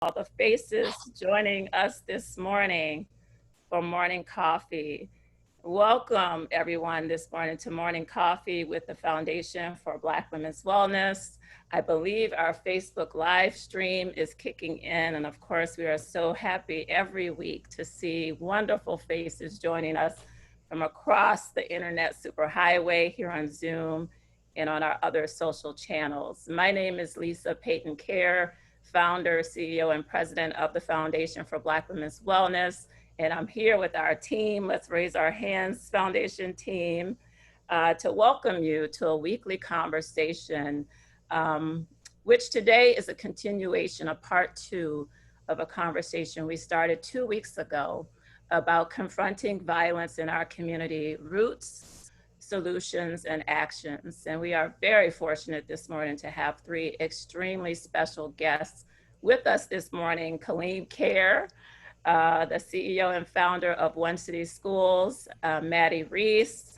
all the faces joining us this morning for morning coffee. Welcome everyone this morning to Morning Coffee with the Foundation for Black Women's Wellness. I believe our Facebook live stream is kicking in, and of course we are so happy every week to see wonderful faces joining us from across the internet superhighway here on Zoom and on our other social channels. My name is Lisa Payton Caire, founder, CEO, and president of the Foundation for Black Women's Wellness. And I'm here with our team, Let's Raise Our Hands Foundation team, to welcome you to a weekly conversation, which today is a continuation of part 2 of a conversation we started 2 weeks ago about confronting violence in our community, roots, solutions, and actions. And we are very fortunate this morning to have 3 extremely special guests with us this morning. Kaleem, Caire, the CEO and founder of One City Schools, Mattie, Reese,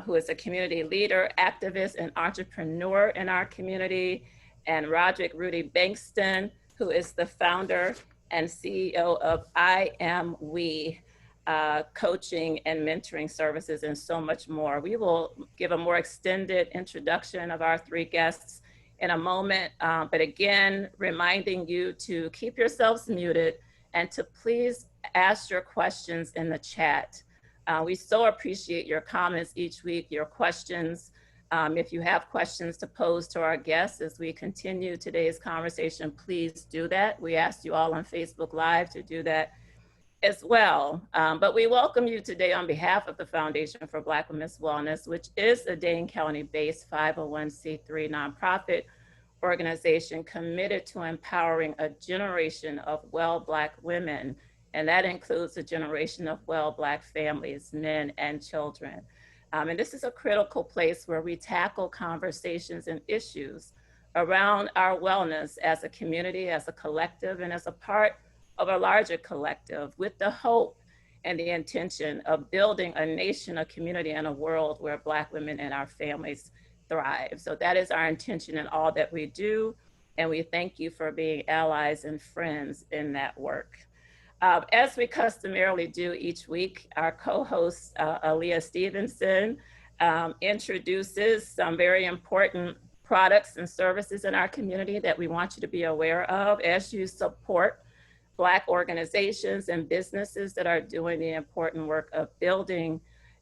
who is a community leader, activist, and entrepreneur in our community, and Roderick Rudy Bankston, who is the founder and CEO of I Am We, coaching and mentoring services, and so much more. We will give a more extended introduction of our 3 guests in a moment, but again, reminding you to keep yourselves muted and to please ask your questions in the chat. We so appreciate your comments each week, your questions. If you have questions to pose to our guests as we continue today's conversation, please do that. We asked you all on Facebook Live to do that as well. But we welcome you today on behalf of the Foundation for Black Women's Wellness, which is a Dane County-based 501c3 nonprofit organization committed to empowering a generation of well Black women, and that includes a generation of well Black families, men and children. And this is a critical place where we tackle conversations and issues around our wellness as a community, as a collective, and as a part of a larger collective, with the hope and the intention of building a nation, a community, and a world where Black women and our families thrive. So that is our intention in all that we do, and we thank you for being allies and friends in that work. As we customarily do each week, our co-host, Aaliyah Stevenson, introduces some very important products and services in our community that we want you to be aware of as you support Black organizations and businesses that are doing the important work of building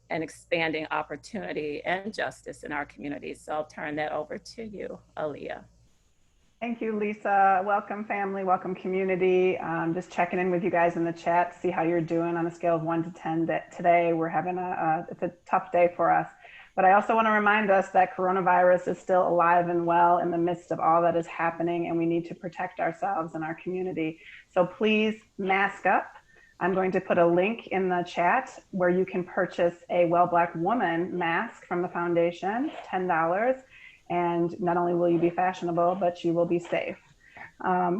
and expanding opportunity and justice in our community. So I'll turn that over to you, Aaliyah. Thank you, Lisa. Welcome, family. Welcome, community. Just checking in with you guys in the chat, see how you're doing on a scale of 1 to 10. That today we're having it's a tough day for us. But I also want to remind us that coronavirus is still alive and well in the midst of all that is happening, and we need to protect ourselves and our community. So please mask up. I'm going to put a link in the chat where you can purchase a Well Black Woman mask from the foundation, $10. And not only will you be fashionable, but you will be safe.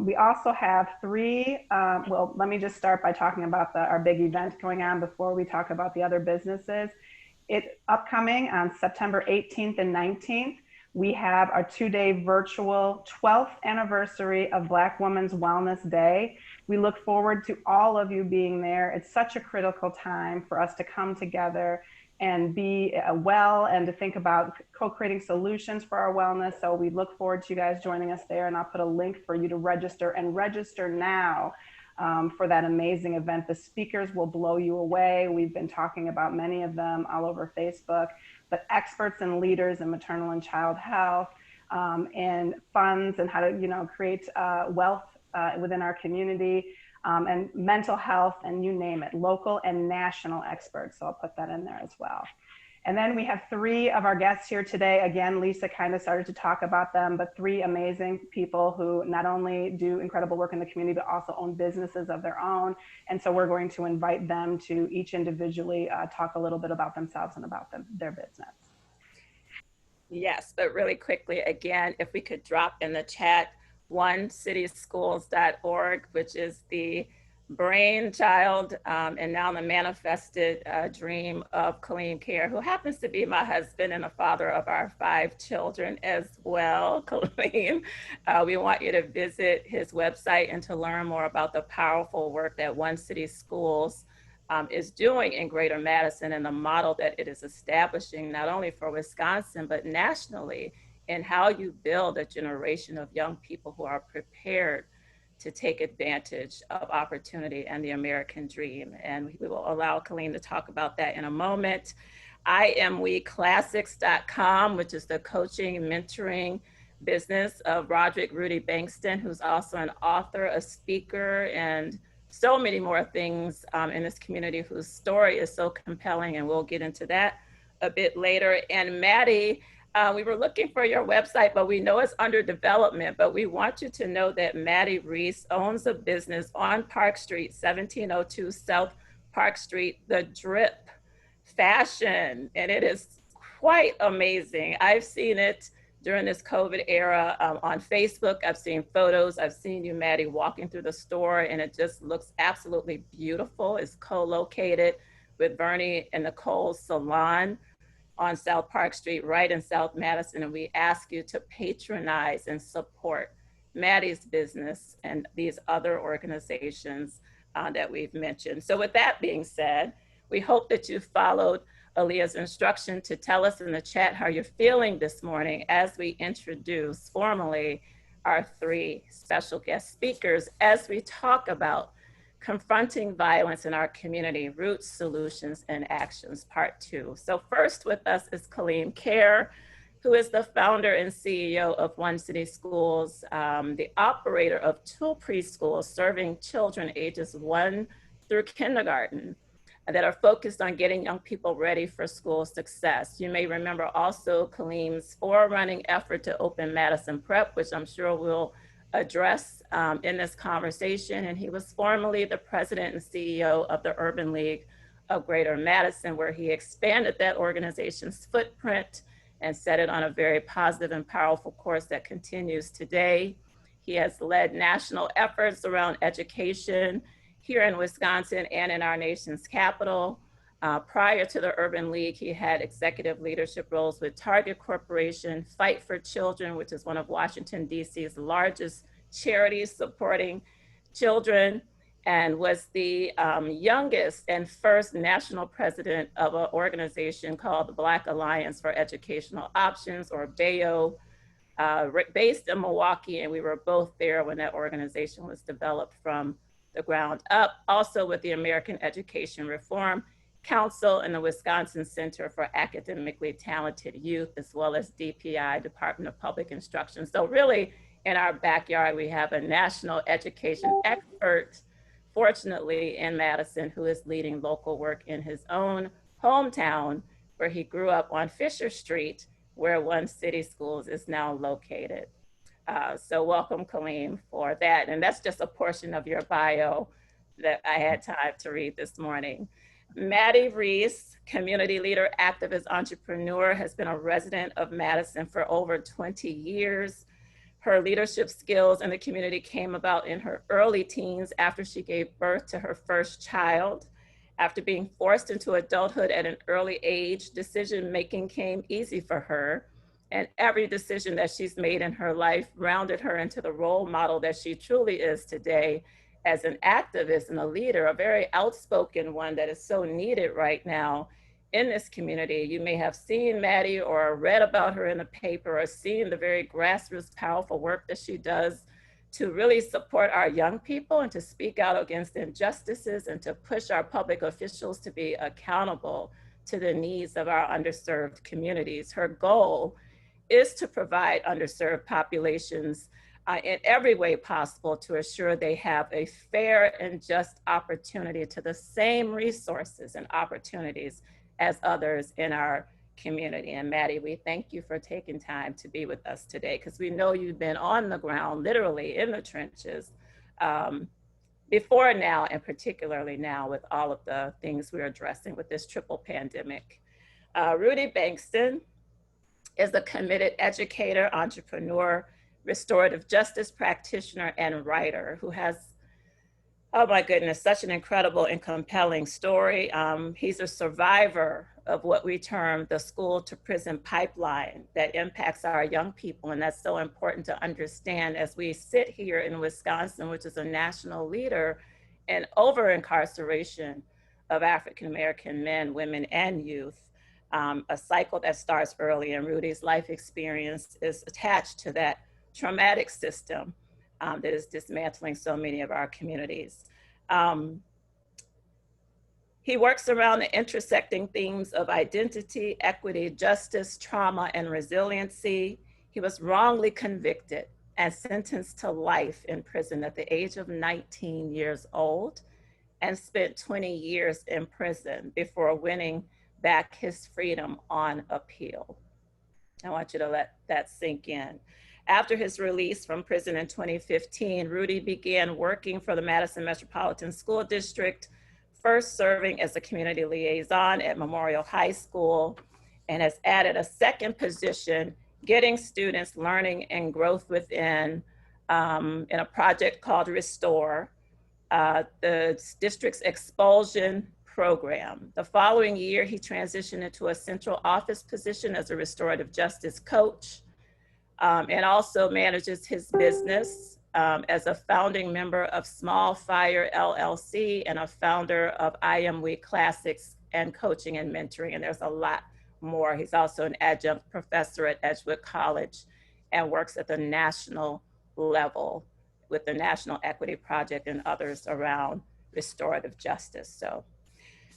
We also have 3, well, let me just start by talking about our big event going on before we talk about the other businesses. It's upcoming on September 18th and 19th. We have our 2-day virtual 12th anniversary of Black Women's Wellness Day. We look forward to all of you being there. It's such a critical time for us to come together and be well and to think about co-creating solutions for our wellness. So we look forward to you guys joining us there, and I'll put a link for you to register, and register now for that amazing event. The speakers will blow you away. We've been talking about many of them all over Facebook, but experts and leaders in maternal and child health, and funds, and how to create wealth within our community, and mental health, and you name it, local and national experts. So I'll put that in there as well. And then we have 3 of our guests here today. Again, Lisa kind of started to talk about them, but 3 amazing people who not only do incredible work in the community, but also own businesses of their own. And so we're going to invite them to each individually talk a little bit about themselves and about their business. Yes, but really quickly, again, if we could drop in the chat, onecityschools.org, which is the brainchild and now the manifested dream of Kaleem Caire, who happens to be my husband and the father of our 5 children as well. Kaleem, we want you to visit his website and to learn more about the powerful work that One City Schools is doing in Greater Madison and the model that it is establishing, not only for Wisconsin, but nationally, in how you build a generation of young people who are prepared to take advantage of opportunity and the American dream. And we will allow Kaleem to talk about that in a moment. IamWeClassics.com, which is the coaching, mentoring business of Roderick, Rudy, Bankston, who's also an author, a speaker, and so many more things in this community whose story is so compelling. And we'll get into that a bit later. And Mattie, we were looking for your website, but we know it's under development. But we want you to know that Mattie Reese owns a business on Park Street, 1702 South Park Street, The Drip Fashion. And it is quite amazing. I've seen it during this COVID era on Facebook. I've seen photos. I've seen you, Mattie, walking through the store, and it just looks absolutely beautiful. It's co-located with Bernie and Nicole's salon on South Park Street, right in South Madison. And we ask you to patronize and support Mattie's business and these other organizations that we've mentioned. So with that being said, we hope that you followed Aaliyah's instruction to tell us in the chat how you're feeling this morning as we introduce formally our 3 special guest speakers as we talk about Confronting Violence in Our Community, Roots, Solutions, and Actions, Part 2. So first with us is Kaleem Caire, who is the founder and CEO of One City Schools, the operator of 2 preschools serving children ages 1 through kindergarten that are focused on getting young people ready for school success. You may remember also Kaleem's forerunning effort to open Madison Prep, which I'm sure we'll address in this conversation. And he was formerly the president and CEO of the Urban League of Greater Madison, where he expanded that organization's footprint and set it on a very positive and powerful course that continues today. He has led national efforts around education here in Wisconsin and in our nation's capital. Prior to the Urban League, he had executive leadership roles with Target Corporation, Fight for Children, which is one of Washington, D.C.'s largest charities supporting children, and was the youngest and first national president of an organization called the Black Alliance for Educational Options, or BAEO, based in Milwaukee. And we were both there when that organization was developed from the ground up. Also with the American Education Reform Council and the Wisconsin Center for Academically Talented Youth, as well as DPI, Department of Public Instruction. So really, in our backyard, we have a national education expert, fortunately, in Madison, who is leading local work in his own hometown, where he grew up on Fisher Street, where One City Schools is now located. So welcome, Kaleem, for that. And that's just a portion of your bio that I had time to read this morning. Mattie Reese, community leader, activist, entrepreneur, has been a resident of Madison for over 20 years. Her leadership skills in the community came about in her early teens after she gave birth to her first child. After being forced into adulthood at an early age, decision-making came easy for her. And every decision that she's made in her life rounded her into the role model that she truly is today as an activist and a leader, a very outspoken one that is so needed right now in this community. You may have seen Mattie or read about her in the paper or seen the very grassroots, powerful work that she does to really support our young people and to speak out against injustices and to push our public officials to be accountable to the needs of our underserved communities. Her goal is to provide underserved populations in every way possible to assure they have a fair and just opportunity to the same resources and opportunities as others in our community. And Mattie, we thank you for taking time to be with us today, because we know you've been on the ground, literally in the trenches, before now, and particularly now with all of the things we're addressing with this triple pandemic. Rudy Bankston is a committed educator, entrepreneur, restorative justice practitioner, and writer who has Oh my goodness, such an incredible and compelling story. He's a survivor of what we term the school to prison pipeline that impacts our young people. And that's so important to understand as we sit here in Wisconsin, which is a national leader in over incarceration of African American men, women, and youth. A cycle that starts early, and Rudy's life experience is attached to that traumatic system that is dismantling so many of our communities. Um, he works around the intersecting themes of identity, equity, justice, trauma, and resiliency. He was wrongly convicted and sentenced to life in prison at the age of 19 years old and spent 20 years in prison before winning back his freedom on appeal. I want you to let that sink in. After his release from prison in 2015, Rudy began working for the Madison Metropolitan School District, first serving as a community liaison at Memorial High School, and has added a second position, getting students learning and growth within in a project called Restore, the district's expulsion program. The following year, he transitioned into a central office position as a restorative justice coach, and also manages his business as a founding member of Small Fire LLC and a founder of I Am Week Classics and coaching and mentoring. And there's a lot more. He's also an adjunct professor at Edgewood College and works at the national level with the National Equity Project and others around restorative justice. So,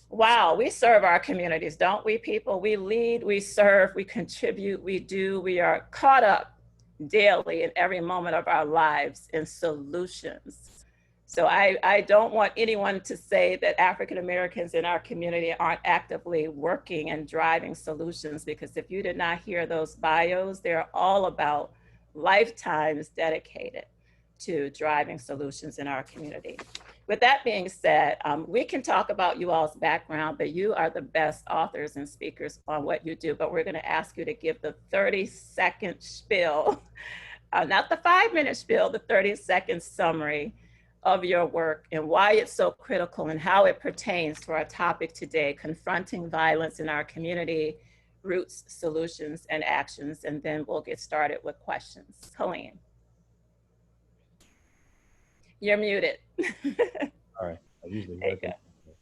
wow, we serve our communities, don't we, people? We lead, we serve, we contribute, we do. We are caught up daily in every moment of our lives in solutions. So I don't want anyone to say that African Americans in our community aren't actively working and driving solutions, because if you did not hear those bios, they're all about lifetimes dedicated to driving solutions in our community. With that being said, we can talk about you all's background, but you are the best authors and speakers on what you do. But we're going to ask you to give the 30-second spiel, not the 5-minute spiel, the 30-second summary of your work and why it's so critical and how it pertains to our topic today, confronting violence in our community, roots, solutions, and actions. And then we'll get started with questions. Kaleem. You're muted. All right. I usually There you work. go.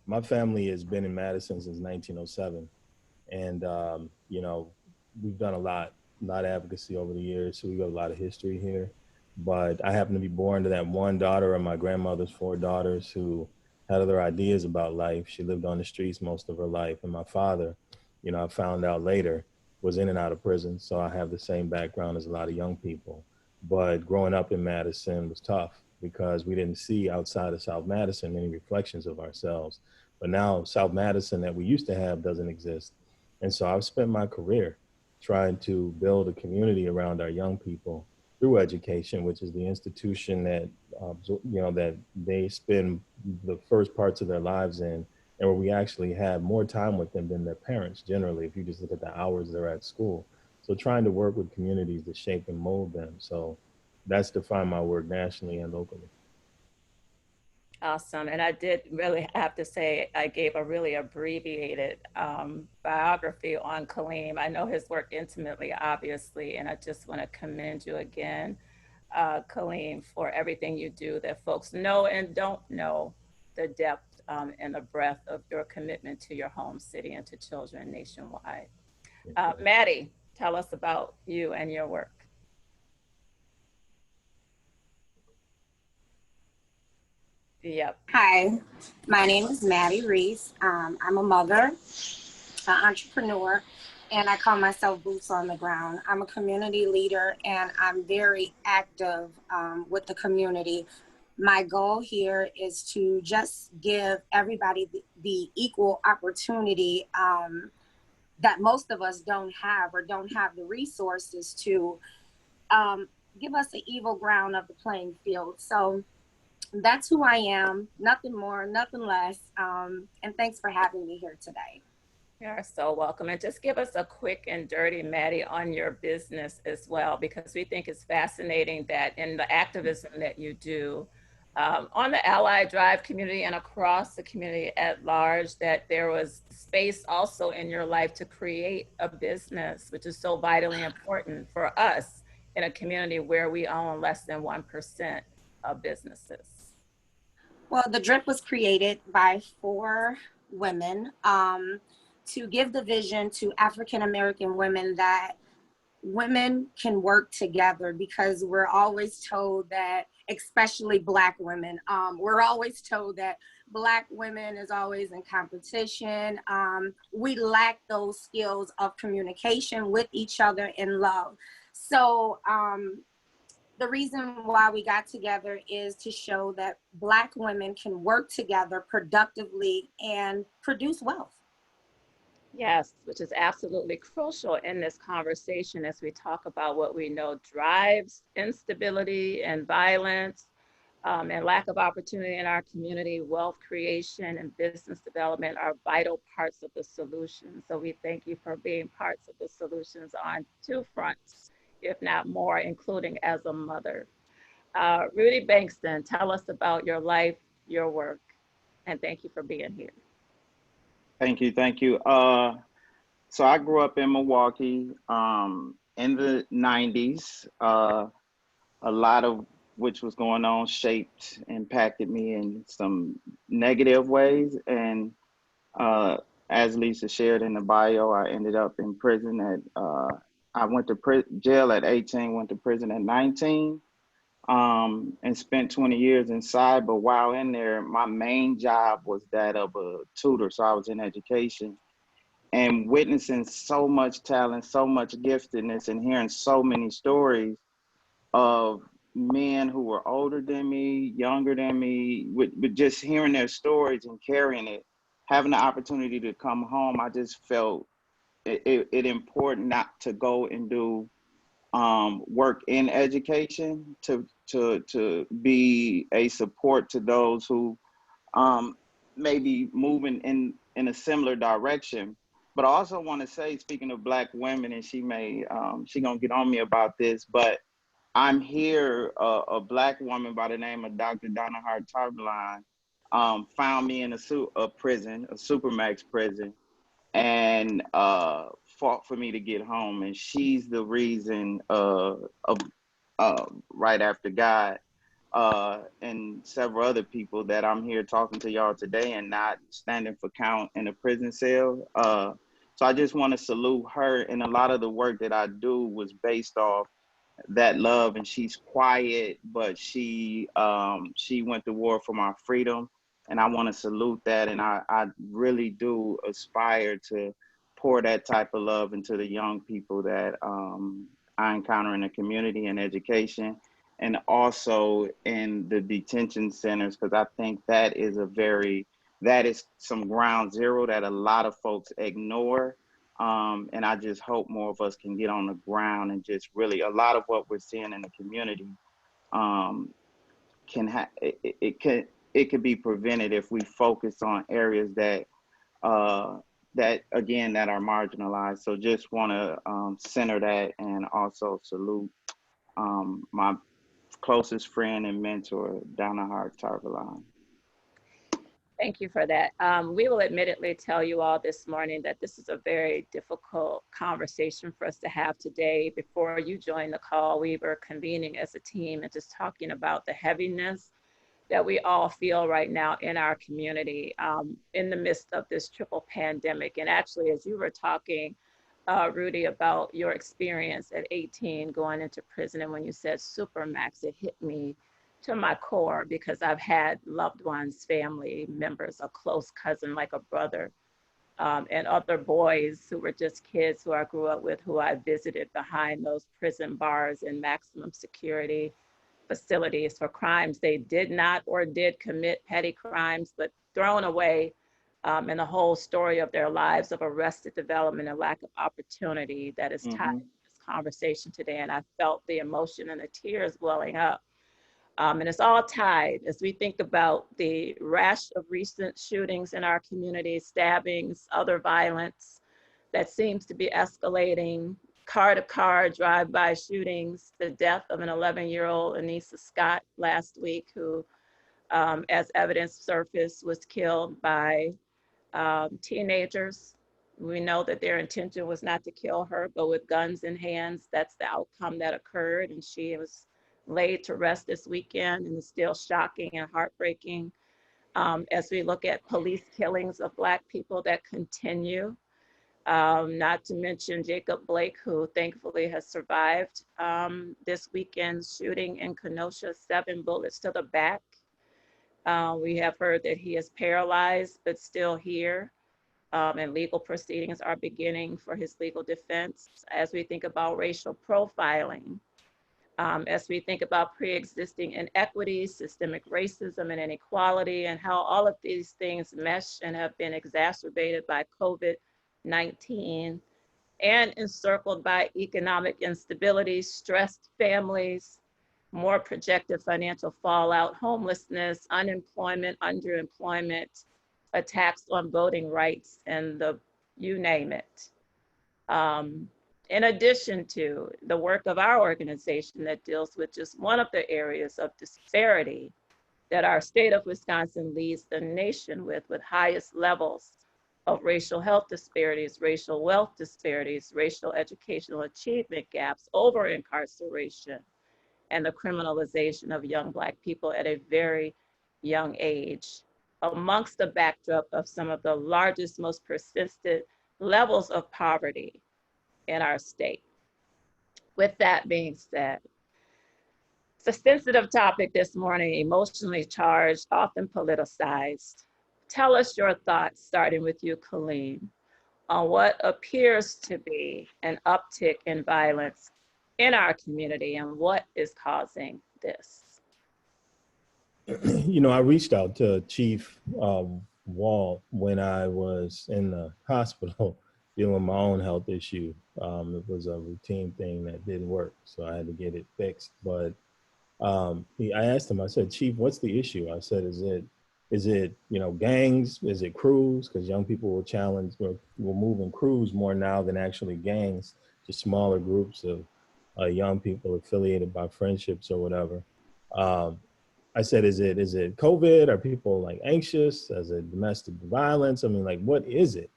My family has been in Madison since 1907. And, we've done a lot of advocacy over the years. So we got a lot of history here. But I happen to be born to that one daughter of my grandmother's 4 daughters who had other ideas about life. She lived on the streets most of her life. And my father, I found out later, was in and out of prison. So I have the same background as a lot of young people. But growing up in Madison was tough because we didn't see outside of South Madison many reflections of ourselves. But now South Madison that we used to have doesn't exist. And so I've spent my career trying to build a community around our young people through education, which is the institution that, that they spend the first parts of their lives in, and where we actually have more time with them than their parents generally, if you just look at the hours they're at school. So trying to work with communities to shape and mold them. So that's defined my work nationally and locally. Awesome. And I did really have to say, I gave a really abbreviated biography on Kaleem. I know his work intimately, obviously, and I just want to commend you again, Kaleem, for everything you do that folks know and don't know the depth and the breadth of your commitment to your home city and to children nationwide. Mattie, tell us about you and your work. Yep. Hi, my name is Mattie Reese. I'm a mother, an entrepreneur, and I call myself boots on the ground. I'm a community leader and I'm very active with the community. My goal here is to just give everybody the equal opportunity that most of us don't have or don't have the resources to give us the equal ground of the playing field. So that's who I am, nothing more, nothing less. And thanks for having me here today. You're so welcome. And just give us a quick and dirty, Mattie, on your business as well, because we think it's fascinating that in the activism that you do, on the Ally Drive community and across the community at large, that there was space also in your life to create a business, which is so vitally important for us in a community where we own less than 1% of businesses. Well, the drip was created by 4 women to give the vision to African American women that women can work together, because we're always told that, especially Black women, we're always told that Black women is always in competition. We lack those skills of communication with each other and love. So the reason why we got together is to show that Black women can work together productively and produce wealth. Yes, which is absolutely crucial in this conversation as we talk about what we know drives instability and violence, and lack of opportunity in our community. Wealth creation and business development are vital parts of the solution. So we thank you for being parts of the solutions on 2 fronts, if not more, including as a mother. Rudy Bankston, tell us about your life, your work, and thank you for being here. Thank you, thank you. So I grew up in Milwaukee in the 90s. A lot of which was going on shaped, impacted me in some negative ways. And as Lisa shared in the bio, I ended up in prison I went to jail at 18, went to prison at 19, and spent 20 years inside. But while in there, my main job was that of a tutor. So I was in education, and witnessing so much talent, so much giftedness, and hearing so many stories of men who were older than me, younger than me, with just hearing their stories and carrying it, having the opportunity to come home, I just felt it important not to go and do work in education, to be a support to those who may be moving in a similar direction. But I also want to say, speaking of Black women, and she gonna get on me about this, but I'm here, a Black woman by the name of Dr. Donna Hart Tarvalon found me in a prison, a supermax prison, and fought for me to get home. And she's the reason of right after God and several other people that I'm here talking to y'all today and not standing for count in a prison cell. So I just want to salute her. And a lot of the work that I do was based off that love. And she's quiet, but she went to war for my freedom. And I want to salute that. And I really do aspire to pour that type of love into the young people that I encounter in the community and education, and also in the detention centers, because I think that is some ground zero that a lot of folks ignore. And I just hope more of us can get on the ground and just really, a lot of what we're seeing in the community it could be prevented if we focus on areas that that are marginalized. So just want to center that, and also salute my closest friend and mentor, Donna Hart Tarvalon. Thank you for that. We will admittedly tell you all this morning that this is a very difficult conversation for us to have today. Before you joined the call, we were convening as a team and just talking about the heaviness that we all feel right now in our community in the midst of this triple pandemic. And actually, as you were talking, Rudy, about your experience at 18 going into prison, and when you said supermax, it hit me to my core, because I've had loved ones, family members, a close cousin, like a brother, and other boys who were just kids who I grew up with, who I visited behind those prison bars and maximum security facilities for crimes they did not or did commit, petty crimes, but thrown away, and the whole story of their lives of arrested development and lack of opportunity that is tied to this conversation today. And I felt the emotion and the tears welling up. And it's all tied as we think about the rash of recent shootings in our community, stabbings, other violence that seems to be escalating, car-to-car drive-by shootings, the death of an 11-year-old Anissa Scott last week, who as evidence surfaced, was killed by teenagers. We know that their intention was not to kill her, but with guns in hands, that's the outcome that occurred. And she was laid to rest this weekend, and it's still shocking and heartbreaking as we look at police killings of Black people that continue. Not to mention Jacob Blake, who thankfully has survived this weekend's shooting in Kenosha, 7 bullets to the back. We have heard that he is paralyzed, but still here. And legal proceedings are beginning for his legal defense. As we think about racial profiling, as we think about pre-existing inequities, systemic racism and inequality, and how all of these things mesh and have been exacerbated by COVID-19 and encircled by economic instability, stressed families, more projected financial fallout, homelessness, unemployment, underemployment, attacks on voting rights, and you name it. In addition to the work of our organization that deals with just one of the areas of disparity that our state of Wisconsin leads the nation with highest levels of racial health disparities, racial wealth disparities, racial educational achievement gaps, over incarceration, and the criminalization of young Black people at a very young age, amongst the backdrop of some of the largest, most persistent levels of poverty in our state. With that being said, it's a sensitive topic this morning, emotionally charged, often politicized. Tell us your thoughts, starting with you, Kaleem, on what appears to be an uptick in violence in our community and what is causing this. You know, I reached out to Chief Wall when I was in the hospital dealing with my own health issue. It was a routine thing that didn't work, so I had to get it fixed. But I asked him, I said, Chief, what's the issue? I said, is it gangs? Is it crews? Because young people will challenge, we're moving crews more now than actually gangs, just smaller groups of young people affiliated by friendships or whatever. I said, is it COVID? Are people like anxious? Is it domestic violence? I mean, like, what is it?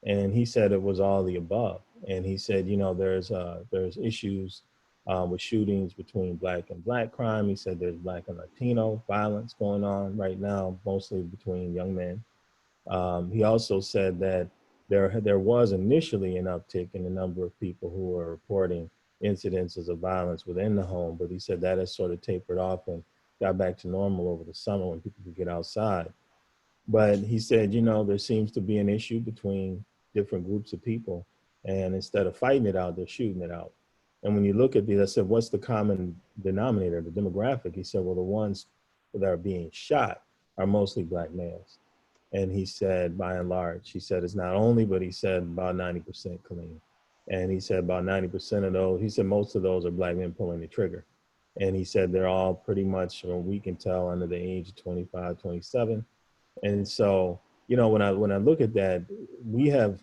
And he said it was all the above. And he said, there's issues with shootings between Black and Black crime. He said there's Black and Latino violence going on right now, mostly between young men. He also said that there was initially an uptick in the number of people who were reporting incidences of violence within the home, but he said that has sort of tapered off and got back to normal over the summer when people could get outside. But he said, there seems to be an issue between different groups of people, and instead of fighting it out, they're shooting it out. And when you look at these, I said, what's the common denominator, the demographic? He said, well, the ones that are being shot are mostly Black males. And he said, by and large, he said it's not only, but he said about 90% Kaleem. And he said about 90% of those, he said most of those are Black men pulling the trigger. And he said they're all pretty much, from we can tell, under the age of 25, 27. And so, when I look at that, we have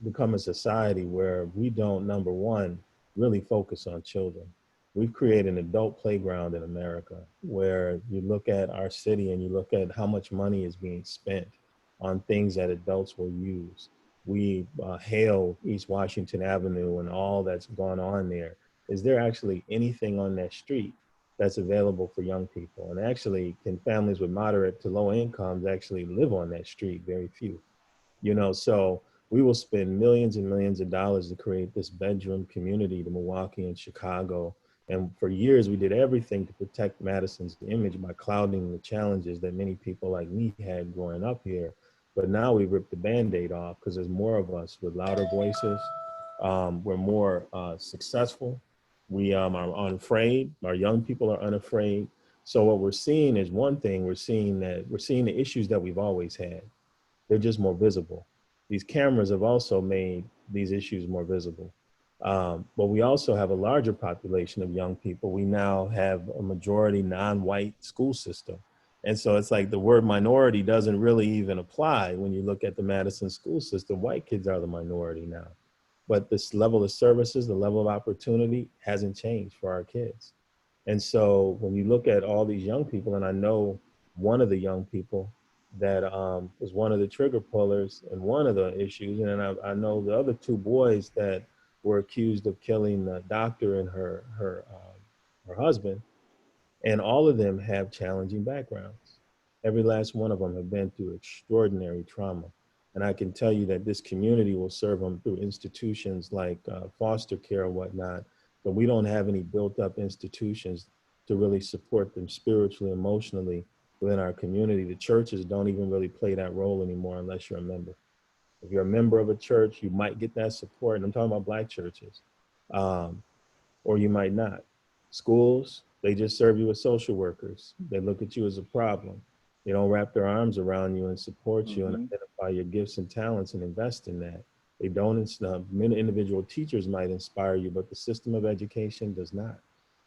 become a society where we don't, number one, really focus on children. We've created an adult playground in America where you look at our city and you look at how much money is being spent on things that adults will use. We hail East Washington Avenue and all that's gone on there. Is there actually anything on that street that's available for young people? And actually, can families with moderate to low incomes actually live on that street? Very few. So we will spend millions and millions of dollars to create this bedroom community to Milwaukee and Chicago. And for years, we did everything to protect Madison's image by clouding the challenges that many people like me had growing up here. But now we've ripped the Band-Aid off because there's more of us with louder voices. We're more successful. We are unafraid. Our young people are unafraid. So what we're seeing is one thing, we're seeing the issues that we've always had. They're just more visible. These cameras have also made these issues more visible. But we also have a larger population of young people. We now have a majority non-white school system. And so it's like the word minority doesn't really even apply when you look at the Madison school system. White kids are the minority now. But this level of services, the level of opportunity hasn't changed for our kids. And so when you look at all these young people, and I know one of the young people that was one of the trigger pullers in one of the issues. And I know the other two boys that were accused of killing the doctor and her husband, and all of them have challenging backgrounds. Every last one of them have been through extraordinary trauma. And I can tell you that this community will serve them through institutions like foster care and whatnot, but we don't have any built up institutions to really support them spiritually, emotionally within our community. The churches don't even really play that role anymore unless you're a member. If you're a member of a church, you might get that support. And I'm talking about Black churches, or you might not. Schools, they just serve you as social workers. They look at you as a problem. They don't wrap their arms around you and support you and identify your gifts and talents and invest in that. They don't, many individual teachers might inspire you, but the system of education does not.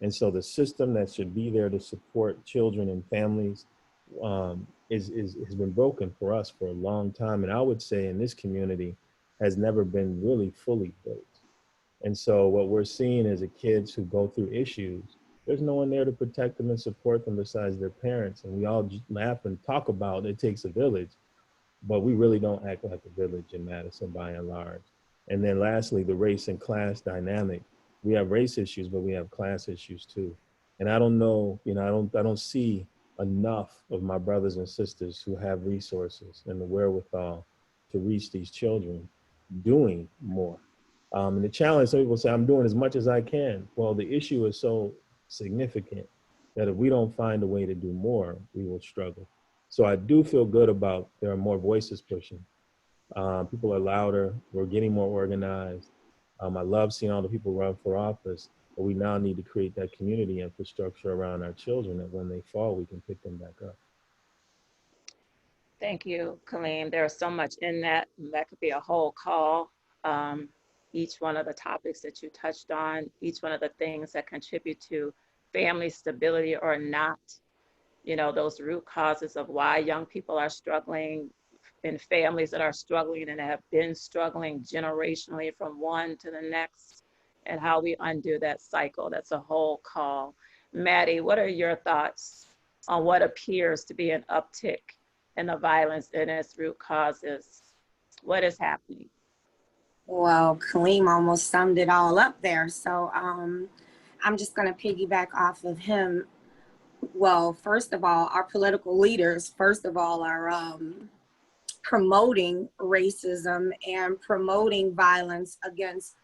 And so the system that should be there to support children and families has been broken for us for a long time. And I would say in this community has never been really fully built. And so what we're seeing is the kids who go through issues, there's no one there to protect them and support them besides their parents. And we all just laugh and talk about it takes a village, but we really don't act like a village in Madison by and large. And then lastly, the race and class dynamic. We have race issues, but we have class issues too. And I don't know, I don't see enough of my brothers and sisters who have resources and the wherewithal to reach these children doing more. And the challenge, some people say, I'm doing as much as I can. Well, the issue is so significant that if we don't find a way to do more, we will struggle. So I do feel good about there are more voices pushing. People are louder. We're getting more organized. I love seeing all the people run for office, but we now need to create that community infrastructure around our children that when they fall, we can pick them back up. Thank you, Kaleem. There's so much in that. That could be a whole call. Each one of the topics that you touched on, each one of the things that contribute to family stability or not, those root causes of why young people are struggling, in families that are struggling and have been struggling generationally from one to the next, and how we undo that cycle. That's a whole call. Mattie, what are your thoughts on what appears to be an uptick in the violence and its root causes? What is happening? Well, Kaleem almost summed it all up there. So I'm just going to piggyback off of him. Well, first of all, our political leaders, are promoting racism and promoting violence against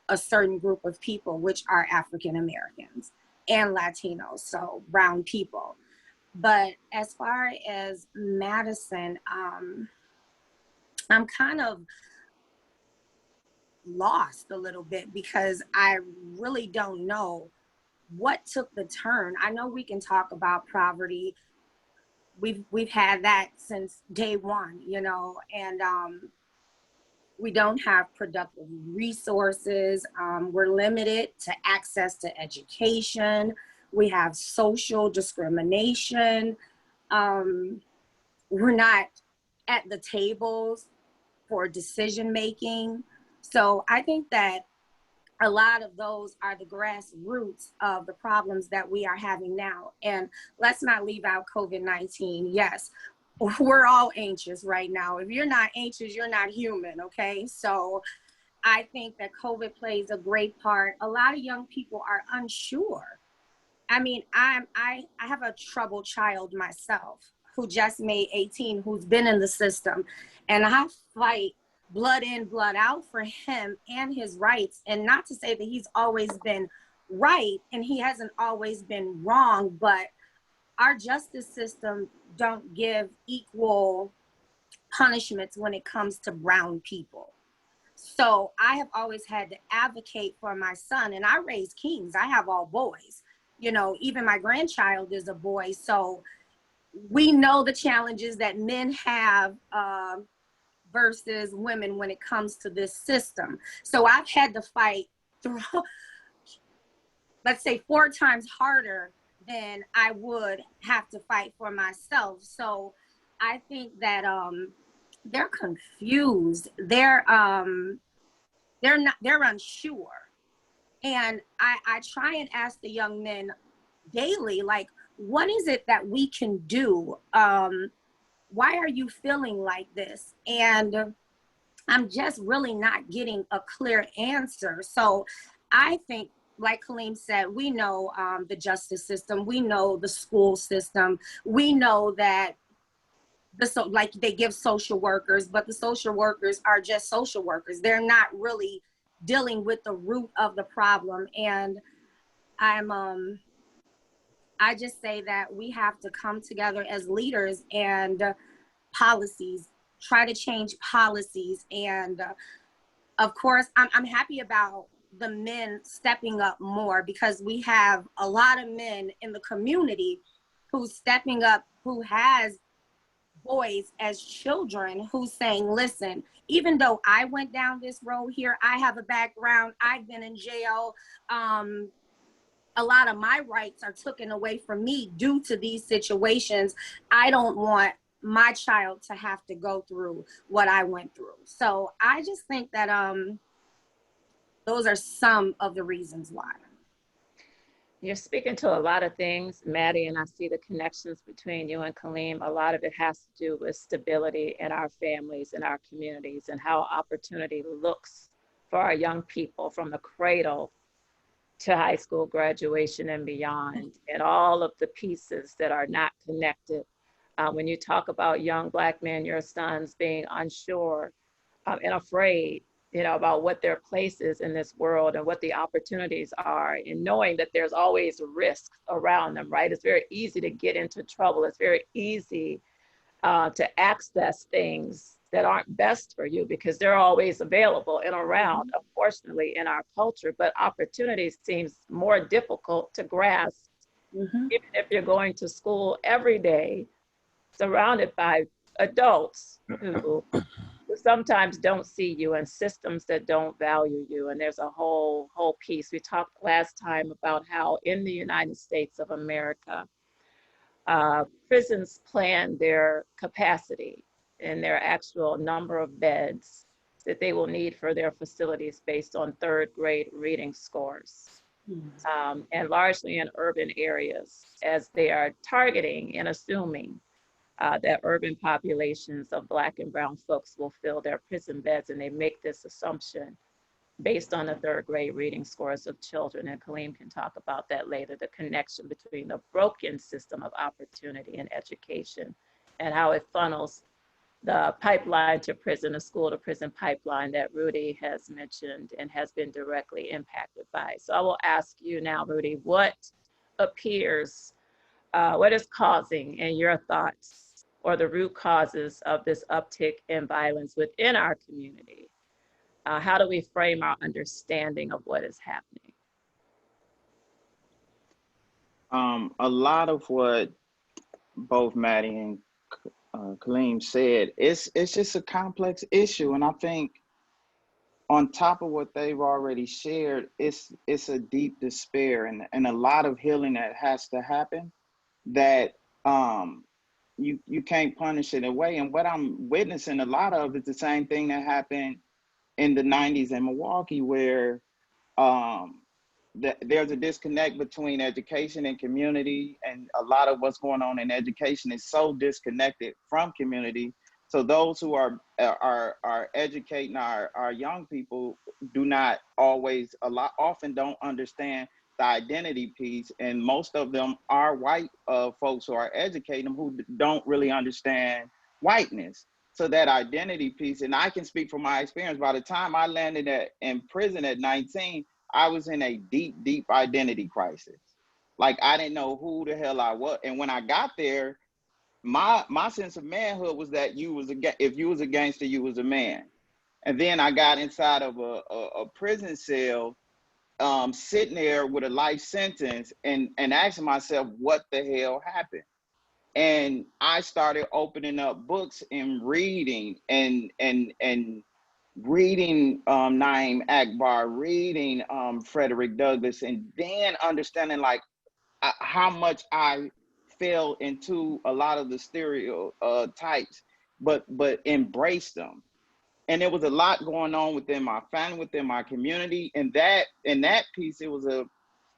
a certain group of people, which are African Americans and Latinos, so brown people. But as far as Madison, I'm kind of lost a little bit because I really don't know what took the turn. I know we can talk about poverty. We've had that since day one, and we don't have productive resources. We're limited to access to education. We have social discrimination. We're not at the tables for decision making. So I think that a lot of those are the grassroots of the problems that we are having now. And let's not leave out COVID-19. Yes, we're all anxious right now. If you're not anxious, you're not human, okay? So I think that COVID plays a great part. A lot of young people are unsure. I mean, I have a troubled child myself who just made 18, who's been in the system. And I fight blood in, blood out for him and his rights. And not to say that he's always been right and he hasn't always been wrong, but our justice system don't give equal punishments when it comes to brown people. So I have always had to advocate for my son, and I raise kings. I have all boys. Even my grandchild is a boy. So we know the challenges that men have versus women when it comes to this system. So I've had to fight through, let's say, 4 times harder than I would have to fight for myself. So I think that they're confused. They're unsure. And I try and ask the young men daily, like, what is it that we can do? Why are you feeling like this? And I'm just really not getting a clear answer. So I think, like Kaleem said, we know the justice system, we know the school system, we know that like they give social workers, but the social workers are just social workers. They're not really dealing with the root of the problem. And I just say that we have to come together as leaders and policies, try to change policies. And of course, I'm happy about the men stepping up more, because we have a lot of men in the community who's stepping up, who has boys as children, who's saying, listen, even though I went down this road here, I have a background, I've been in jail, a lot of my rights are taken away from me due to these situations. I don't want my child to have to go through what I went through. So I just think that those are some of the reasons why. You're speaking to a lot of things, Mattie, and I see the connections between you and Kaleem. A lot of it has to do with stability in our families and our communities, and how opportunity looks for our young people from the cradle to high school graduation and beyond, and all of the pieces that are not connected. When you talk about young Black men, your sons being unsure and afraid, about what their place is in this world and what the opportunities are, and knowing that there's always risks around them, right? It's very easy to get into trouble. It's very easy to access things that aren't best for you because they're always available and around, unfortunately, in our culture. But opportunity seems more difficult to grasp, even if you're going to school every day, surrounded by adults who sometimes don't see you, and systems that don't value you. And there's a whole piece. We talked last time about how in the United States of America, prisons plan their capacity and their actual number of beds that they will need for their facilities based on third grade reading scores. And largely in urban areas, as they are targeting and assuming that urban populations of Black and brown folks will fill their prison beds. And they make this assumption based on the third grade reading scores of children. And Kaleem can talk about that later, the connection between the broken system of opportunity and education and how it funnels the pipeline to prison, the school to prison pipeline that Rudy has mentioned and has been directly impacted by. So I will ask you now, Rudy, what appears, what is causing, in your thoughts, or the root causes of this uptick in violence within our community? How do we frame our understanding of what is happening? A lot of what both Mattie and Kaleem said, it's just a complex issue. And I think on top of what they've already shared, it's a deep despair and a lot of healing that has to happen, that you can't punish it away. And what I'm witnessing a lot of is the same thing that happened in the 90s in Milwaukee, where there's a disconnect between education and community, and a lot of what's going on in education is so disconnected from community. So those who are educating our young people do not always, often don't understand the identity piece, and most of them are white folks who are educating them who don't really understand whiteness. So that identity piece, and I can speak from my experience, by the time I landed in prison at 19, I was in a deep identity crisis. Like, I didn't know who the hell I was. And when I got there, my sense of manhood was that if you was a gangster, you was a man. And then I got inside of a prison cell, sitting there with a life sentence and asking myself, what the hell happened? And I started opening up books and reading and reading Naeem Akbar, reading Frederick Douglass, and then understanding like how much I fell into a lot of the stereotypes, but embraced them. And there was a lot going on within my family, within my community, and that piece, it was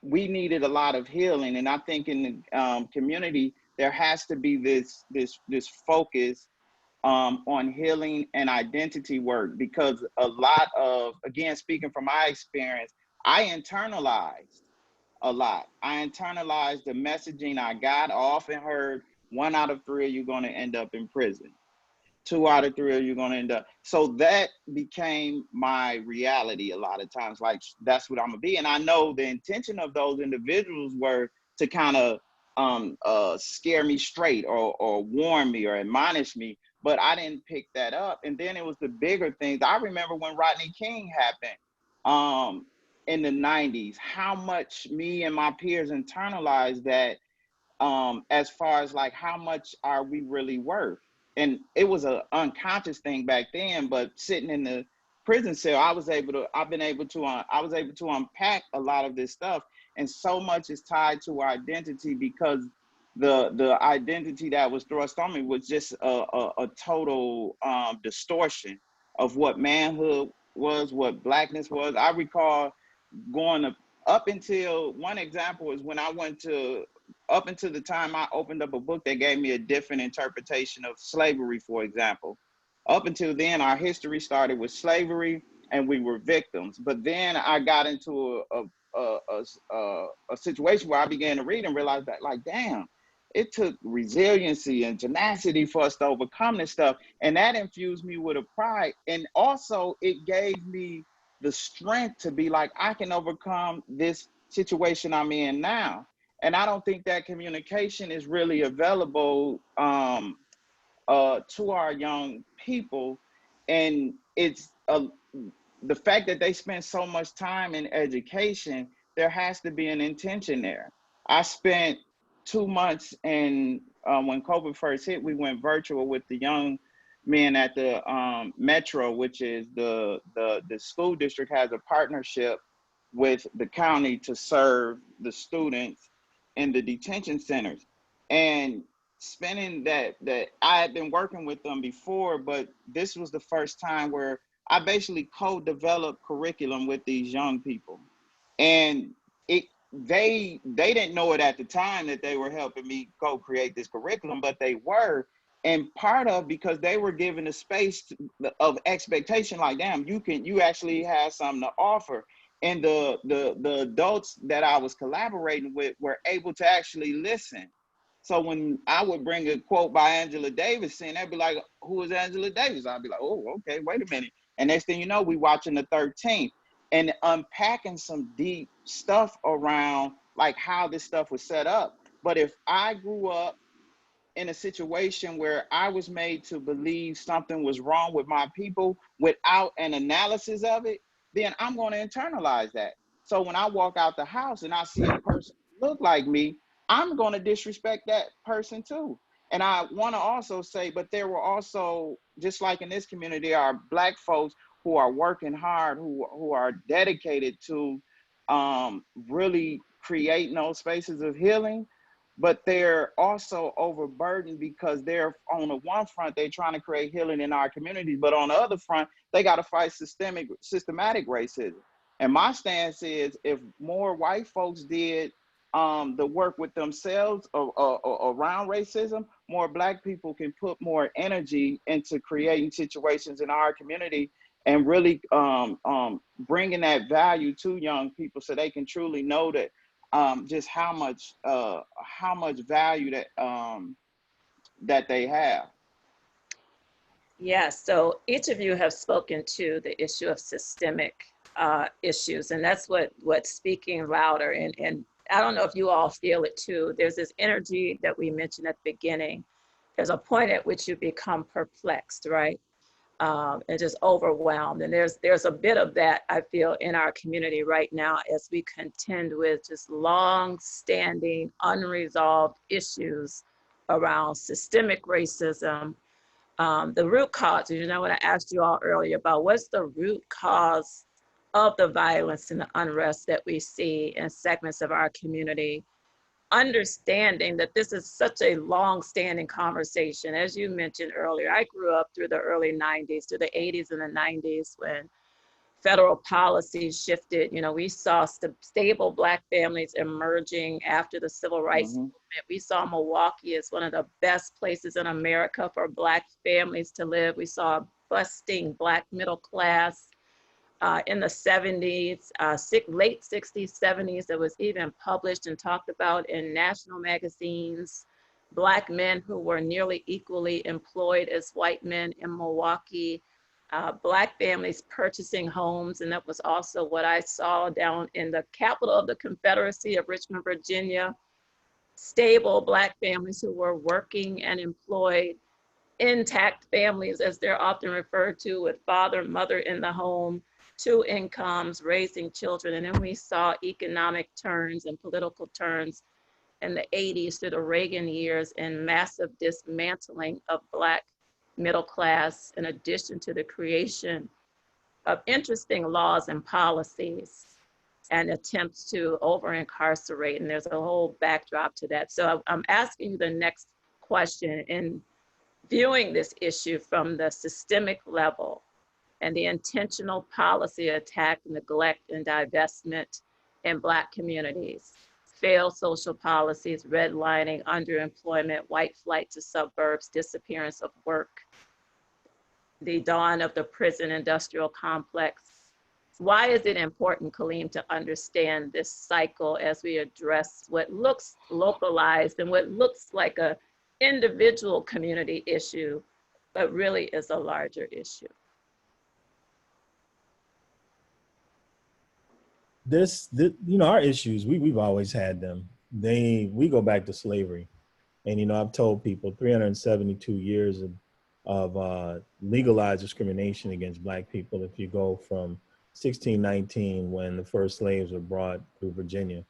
we needed a lot of healing. And I think in the community, there has to be this focus on healing and identity work, because a lot of, again, speaking from my experience, I internalized a lot. I internalized the messaging I got. I often heard 1 out of 3 of you going to end up in prison. 2 out of 3 of you going to end up. So that became my reality a lot of times. Like, that's what I'm going to be. And I know the intention of those individuals were to kind of scare me straight, or warn me or admonish me, but I didn't pick that up. And then it was the bigger things. I remember when Rodney King happened in the 90s, how much me and my peers internalized that, as far as like, how much are we really worth? And it was an unconscious thing back then, but sitting in the prison cell, I was able to unpack a lot of this stuff. And so much is tied to identity, because the identity that was thrust on me was just a total distortion of what manhood was, what Blackness was. I recall up until, one example is when I went to, up until the time I opened up a book that gave me a different interpretation of slavery, for example. Up until then, our history started with slavery and we were victims. But then I got into a situation where I began to read and realize that, like, damn, it took resiliency and tenacity for us to overcome this stuff. And that infused me with a pride. And also it gave me the strength to be like, I can overcome this situation I'm in now. And I don't think that communication is really available to our young people. And it's the fact that they spend so much time in education, there has to be an intention there. I spent 2 months, and when COVID first hit, we went virtual with the young men at the Metro, which is the school district has a partnership with the county to serve the students in the detention centers. And spending that I had been working with them before, but this was the first time where I basically co-developed curriculum with these young people. And they didn't know it at the time that they were helping me co-create this curriculum, but they were. And part of, because they were given a space of expectation, like, damn, you actually have something to offer. And the adults that I was collaborating with were able to actually listen. So when I would bring a quote by Angela Davis in, they'd be like, who is Angela Davis? I'd be like, oh, okay, wait a minute. And next thing you know, we watching the 13th and unpacking some deep stuff around like how this stuff was set up. But if I grew up in a situation where I was made to believe something was wrong with my people without an analysis of it, then I'm going to internalize that. So when I walk out the house and I see a person look like me, I'm going to disrespect that person too. And I want to also say, but there were also, just like in this community, there are Black folks who are working hard, who are dedicated to really creating those spaces of healing, but they're also overburdened because they're, on the one front, they're trying to create healing in our communities, but on the other front, they got to fight systematic racism. And my stance is, if more white folks did the work with themselves around racism, more Black people can put more energy into creating situations in our community and really bringing that value to young people so they can truly know that just how much value that they have. Yes, so each of you have spoken to the issue of systemic issues, and that's what's speaking louder. And I don't know if you all feel it too. There's this energy that we mentioned at the beginning. There's a point at which you become perplexed, right? And just overwhelmed. And there's a bit of that, I feel, in our community right now as we contend with just long-standing, unresolved issues around systemic racism. The root cause, you know, when I asked you all earlier about what's the root cause of the violence and the unrest that we see in segments of our community, understanding that this is such a long-standing conversation. As you mentioned earlier, I grew up through the early 90s, through the 80s and the 90s, when federal policies shifted. You know, we saw stable Black families emerging after the civil rights movement. We saw Milwaukee as one of the best places in America for Black families to live. We saw a busting Black middle class in the 70s, late 60s, 70s. It was even published and talked about in national magazines. Black men who were nearly equally employed as white men in Milwaukee. Black families purchasing homes, and that was also what I saw down in the capital of the Confederacy of Richmond, Virginia. Stable Black families who were working and employed, intact families, as they're often referred to, with father, mother in the home, 2 incomes, raising children. And then we saw economic turns and political turns in the 80s through the Reagan years, and massive dismantling of Black middle class, in addition to the creation of interesting laws and policies and attempts to over-incarcerate. And there's a whole backdrop to that. So I'm asking you the next question in viewing this issue from the systemic level and the intentional policy attack, neglect, and divestment in Black communities, failed social policies, redlining, underemployment, white flight to suburbs, disappearance of work, the dawn of the prison industrial complex. Why is it important, Kaleem, to understand this cycle as we address what looks localized and what looks like a individual community issue, but really is a larger issue? You know, our issues, we've always had them. We go back to slavery. And, you know, I've told people 372 years of legalized discrimination against Black people. If you go from 1619, when the first slaves were brought through Virginia,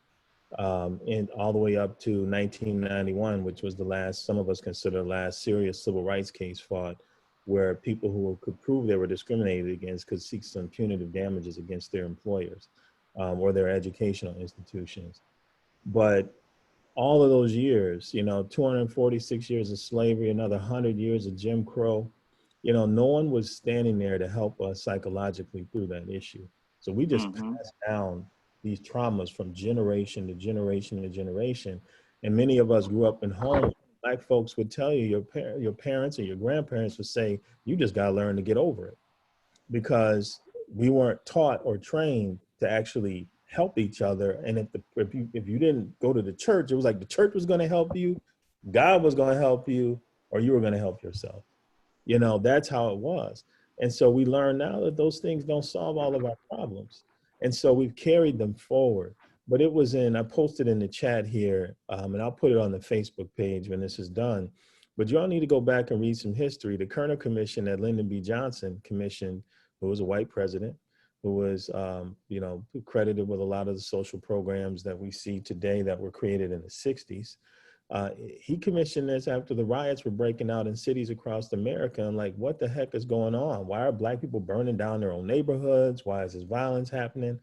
and all the way up to 1991, which was the last, some of us consider the last serious civil rights case fought, where people who could prove they were discriminated against could seek some punitive damages against their employers or their educational institutions. But all of those years, you know, 246 years of slavery, another 100 years of Jim Crow, you know, no one was standing there to help us psychologically through that issue. So we just passed down these traumas from generation to generation to generation. And many of us grew up in homes. Black folks would tell you, your parents or your grandparents would say, you just got to learn to get over it, because we weren't taught or trained to actually help each other. And if you didn't go to the church, it was like the church was going to help you, God was going to help you, or you were going to help yourself. You know, that's how it was. And so we learn now that those things don't solve all of our problems. And so we've carried them forward. But it was I posted in the chat here, and I'll put it on the Facebook page when this is done. But y'all need to go back and read some history. The Kerner Commission that Lyndon B. Johnson commissioned, who was a white president, who was, you know, credited with a lot of the social programs that we see today that were created in the 60s. He commissioned this after the riots were breaking out in cities across America. And like, what the heck is going on? Why are Black people burning down their own neighborhoods? Why is this violence happening?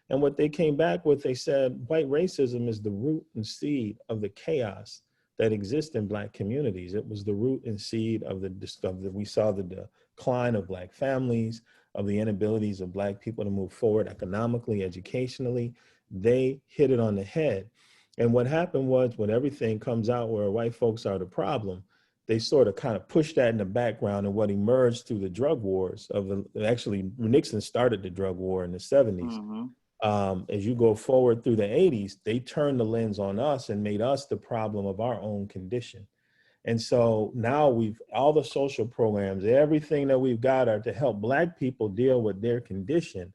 And what they came back with, they said, white racism is the root and seed of the chaos that exists in Black communities. It was the root and seed of we saw the decline of Black families, of the inabilities of Black people to move forward economically, educationally. They hit it on the head. And what happened was, when everything comes out where white folks are the problem, they sort of kind of push that in the background. And what emerged through the drug wars actually Nixon started the drug war in the 70s. As you go forward through the 80s, they turned the lens on us and made us the problem of our own condition. And so now all the social programs, everything that we've got are to help Black people deal with their condition,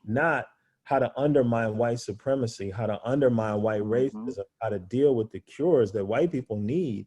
not how to undermine white supremacy, how to undermine white racism, how to deal with the cures that white people need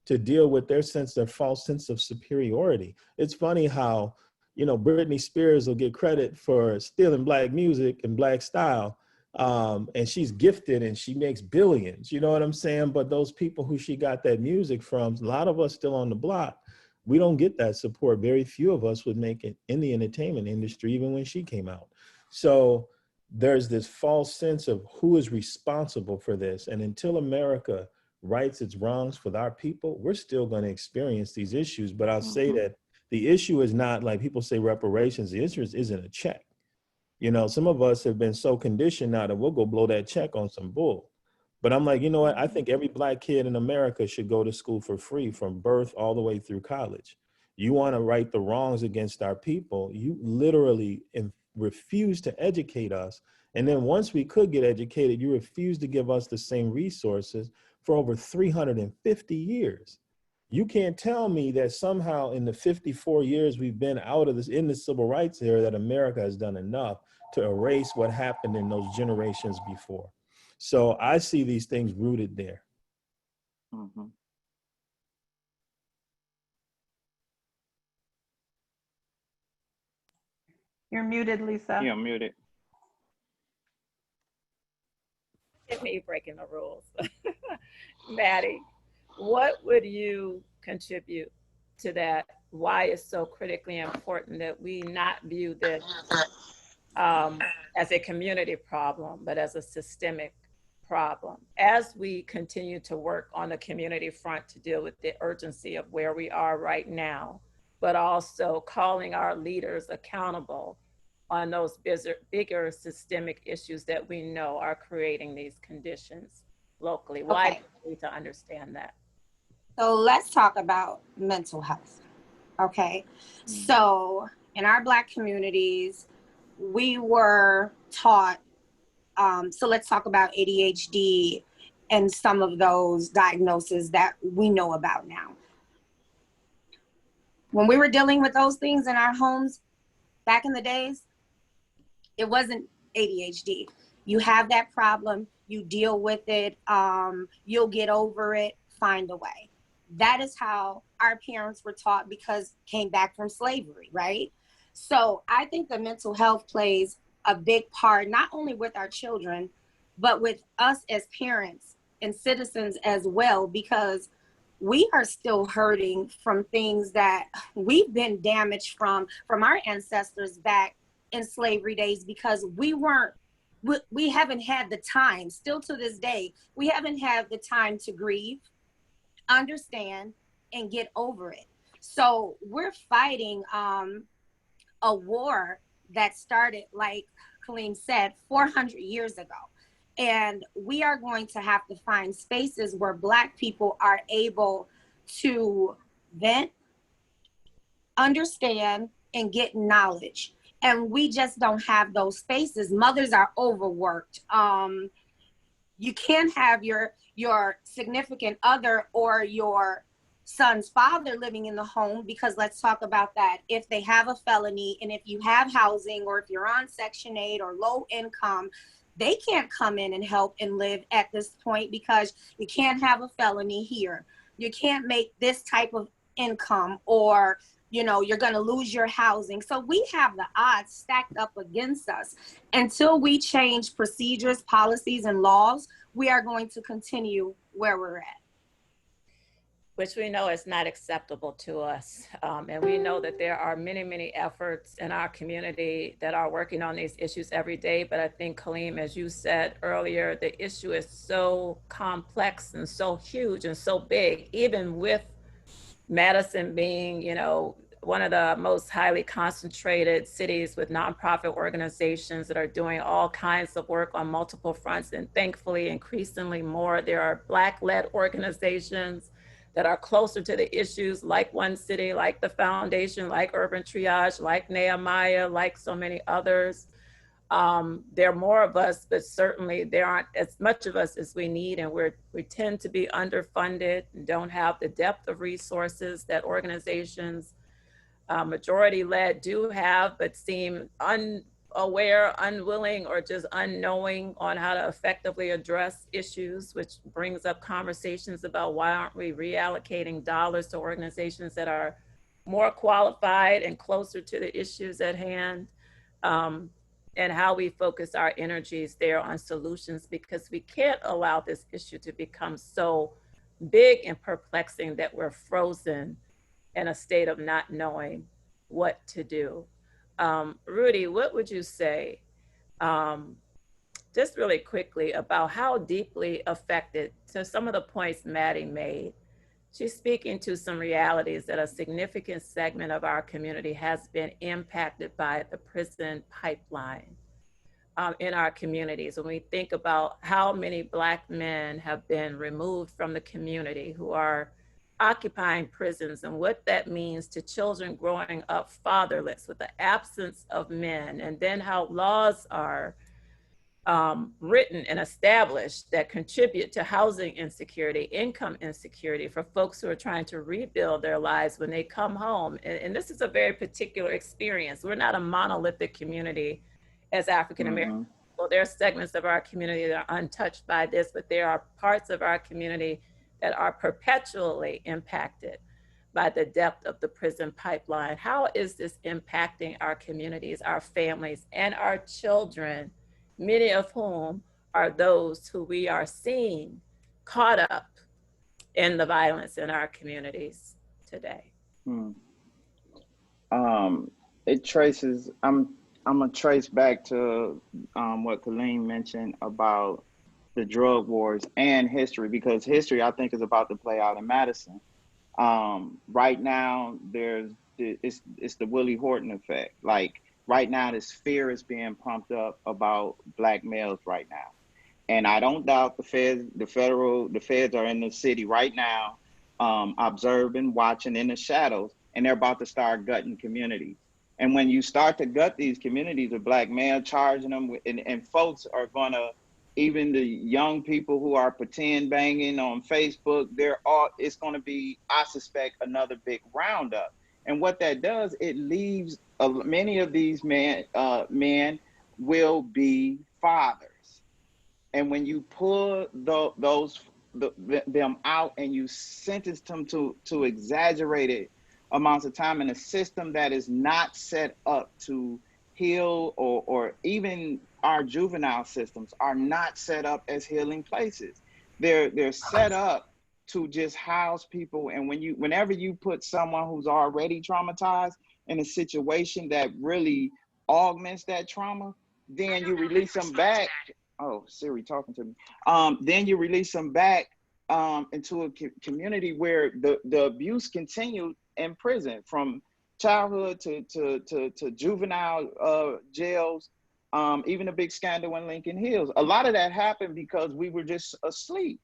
to deal with their false sense of superiority. It's funny how, you know, Britney Spears will get credit for stealing Black music and Black style. And she's gifted and she makes billions, you know what I'm saying? But those people who she got that music from, a lot of us still on the block, we don't get that support. Very few of us would make it in the entertainment industry, even when she came out. So there's this false sense of who is responsible for this. And until America rights its wrongs with our people, we're still going to experience these issues. But I'll say that the issue is not like people say reparations. The issue isn't a check. You know, some of us have been so conditioned now that we'll go blow that check on some bull. But I'm like, you know what? I think every black kid in America should go to school for free from birth all the way through college. You want to right the wrongs against our people. You literally refuse to educate us. And then once we could get educated, you refuse to give us the same resources for over 350 years. You can't tell me that somehow in the 54 years we've been out of this, in the civil rights era, that America has done enough to erase what happened in those generations before. So I see these things rooted there. Mm-hmm. You're muted, Lisa. You're muted. It's me breaking the rules. Mattie, what would you contribute to that? Why it's so critically important that we not view this as a community problem, but as a systemic problem, as we continue to work on the community front to deal with the urgency of where we are right now, but also calling our leaders accountable on those bigger systemic issues that we know are creating these conditions locally. Why do we need to understand that? So let's talk about mental health. Okay. So in our Black communities, we were taught, so let's talk about ADHD and some of those diagnoses that we know about now. When we were dealing with those things in our homes back in the days, it wasn't ADHD. You have that problem, you deal with it, you'll get over it, find a way. That is how our parents were taught because came back from slavery, right? So I think the mental health plays a big part, not only with our children, but with us as parents and citizens as well, because we are still hurting from things that we've been damaged from our ancestors back in slavery days, because we haven't had the time, still to this day, we haven't had the time to grieve, understand, and get over it. So we're fighting a war that started, like Kaleem said, 400 years ago. And we are going to have to find spaces where Black people are able to vent, understand, and get knowledge. And we just don't have those spaces. Mothers are overworked. You can't have your significant other or your son's father living in the home, because let's talk about that. If they have a felony, and if you have housing, or if you're on Section 8 or low income, they can't come in and help and live at this point, because you can't have a felony here. You can't make this type of income, or you're going to lose your housing. So we have the odds stacked up against us. Until we change procedures, policies, and laws, we are going to continue where we're at. Which we know is not acceptable to us. And we know that there are many, many efforts in our community that are working on these issues every day. But I think, Kaleem, as you said earlier, the issue is so complex and so huge and so big, even with Madison being, one of the most highly concentrated cities with nonprofit organizations that are doing all kinds of work on multiple fronts. And thankfully, increasingly more, there are Black-led organizations that are closer to the issues, like One City, like the Foundation, like Urban Triage, like Nehemiah, like so many others. There are more of us, but certainly there aren't as much of us as we need, and we tend to be underfunded and don't have the depth of resources that organizations, majority-led, do have, but seem unaware, unwilling, or just unknowing on how to effectively address issues, which brings up conversations about why aren't we reallocating dollars to organizations that are more qualified and closer to the issues at hand. And how we focus our energies there on solutions, because we can't allow this issue to become so big and perplexing that we're frozen in a state of not knowing what to do. Rudy, what would you say, just really quickly, about how deeply affected, to some of the points Mattie made, she's speaking to some realities that a significant segment of our community has been impacted by the prison pipeline. in our communities. When we think about how many Black men have been removed from the community, who are occupying prisons, and what that means to children growing up fatherless with the absence of men, and then how laws are written and established that contribute to housing insecurity, income insecurity for folks who are trying to rebuild their lives when they come home. And this is a very particular experience. We're not a monolithic community as African Americans. Mm-hmm. Well, there are segments of our community that are untouched by this, but there are parts of our community that are perpetually impacted by the depth of the prison pipeline. How is this impacting our communities, our families, and our children, many of whom are those who we are seeing caught up in the violence in our communities today? Hmm. It traces. I'm gonna trace back to what Kaleem mentioned about the drug wars and history, because history, I think, is about to play out in Madison. Right now, it's the Willie Horton effect. Like right now, this fear is being pumped up about Black males right now. And I don't doubt the feds are in the city right now, observing, watching in the shadows, and they're about to start gutting communities. And when you start to gut these communities of Black men, charging them with, and folks are gonna, even the young people who are pretend banging on Facebook, it's gonna be, I suspect, another big roundup. And what that does, it leaves many of these men will be fathers. And when you pull them out and you sentence them to exaggerated amounts of time in a system that is not set up to heal, or even our juvenile systems are not set up as healing places. They're set up to just house people. And whenever you put someone who's already traumatized in a situation that really augments that trauma, then you release them back. Oh, Siri talking to me. Then you release them back into a community where the abuse continued in prison, from childhood to juvenile jails, even a big scandal in Lincoln Hills. A lot of that happened because we were just asleep.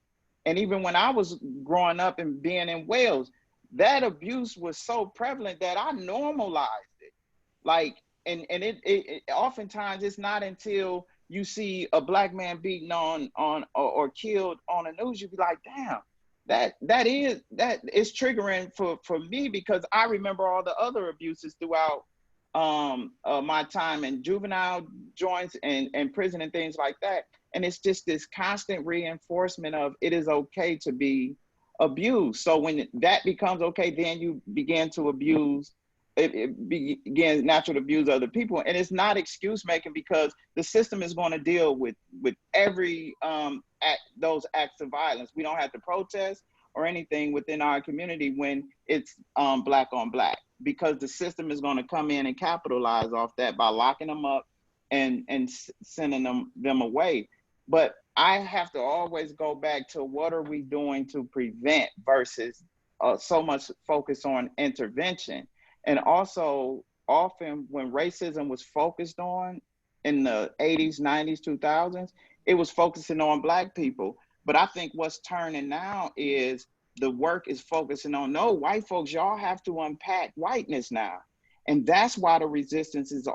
And even when I was growing up and being in Wales, that abuse was so prevalent that I normalized it. Like, and it oftentimes it's not until you see a Black man beaten on or killed on the news, you be like, damn, that is triggering for me, because I remember all the other abuses throughout my time in juvenile joints and prison and things like that. And it's just this constant reinforcement of it is okay to be abused. So when that becomes okay, then you begin to abuse. It begins natural to abuse other people, and it's not excuse making, because the system is going to deal with every those acts of violence. We don't have to protest or anything within our community when it's Black on Black, because the system is going to come in and capitalize off that by locking them up and sending them away. But I have to always go back to what are we doing to prevent versus so much focus on intervention. And also, often when racism was focused on in the 80s, 90s, 2000s, it was focusing on Black people. But I think what's turning now is the work is focusing on, no, white folks, y'all have to unpack whiteness now. And that's why the resistance is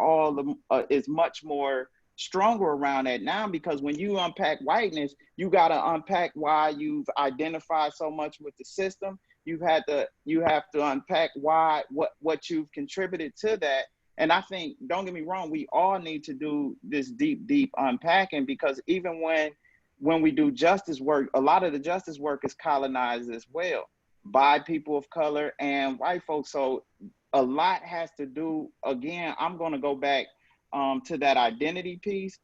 is much more stronger around that now, because when you unpack whiteness, you got to unpack why you've identified so much with the system. You have to unpack what you've contributed to that. And I think, don't get me wrong, we all need to do this deep unpacking, because even when we do justice work, a lot of the justice work is colonized as well by people of color and white folks. So a lot has to do, again, I'm going to go back to that identity piece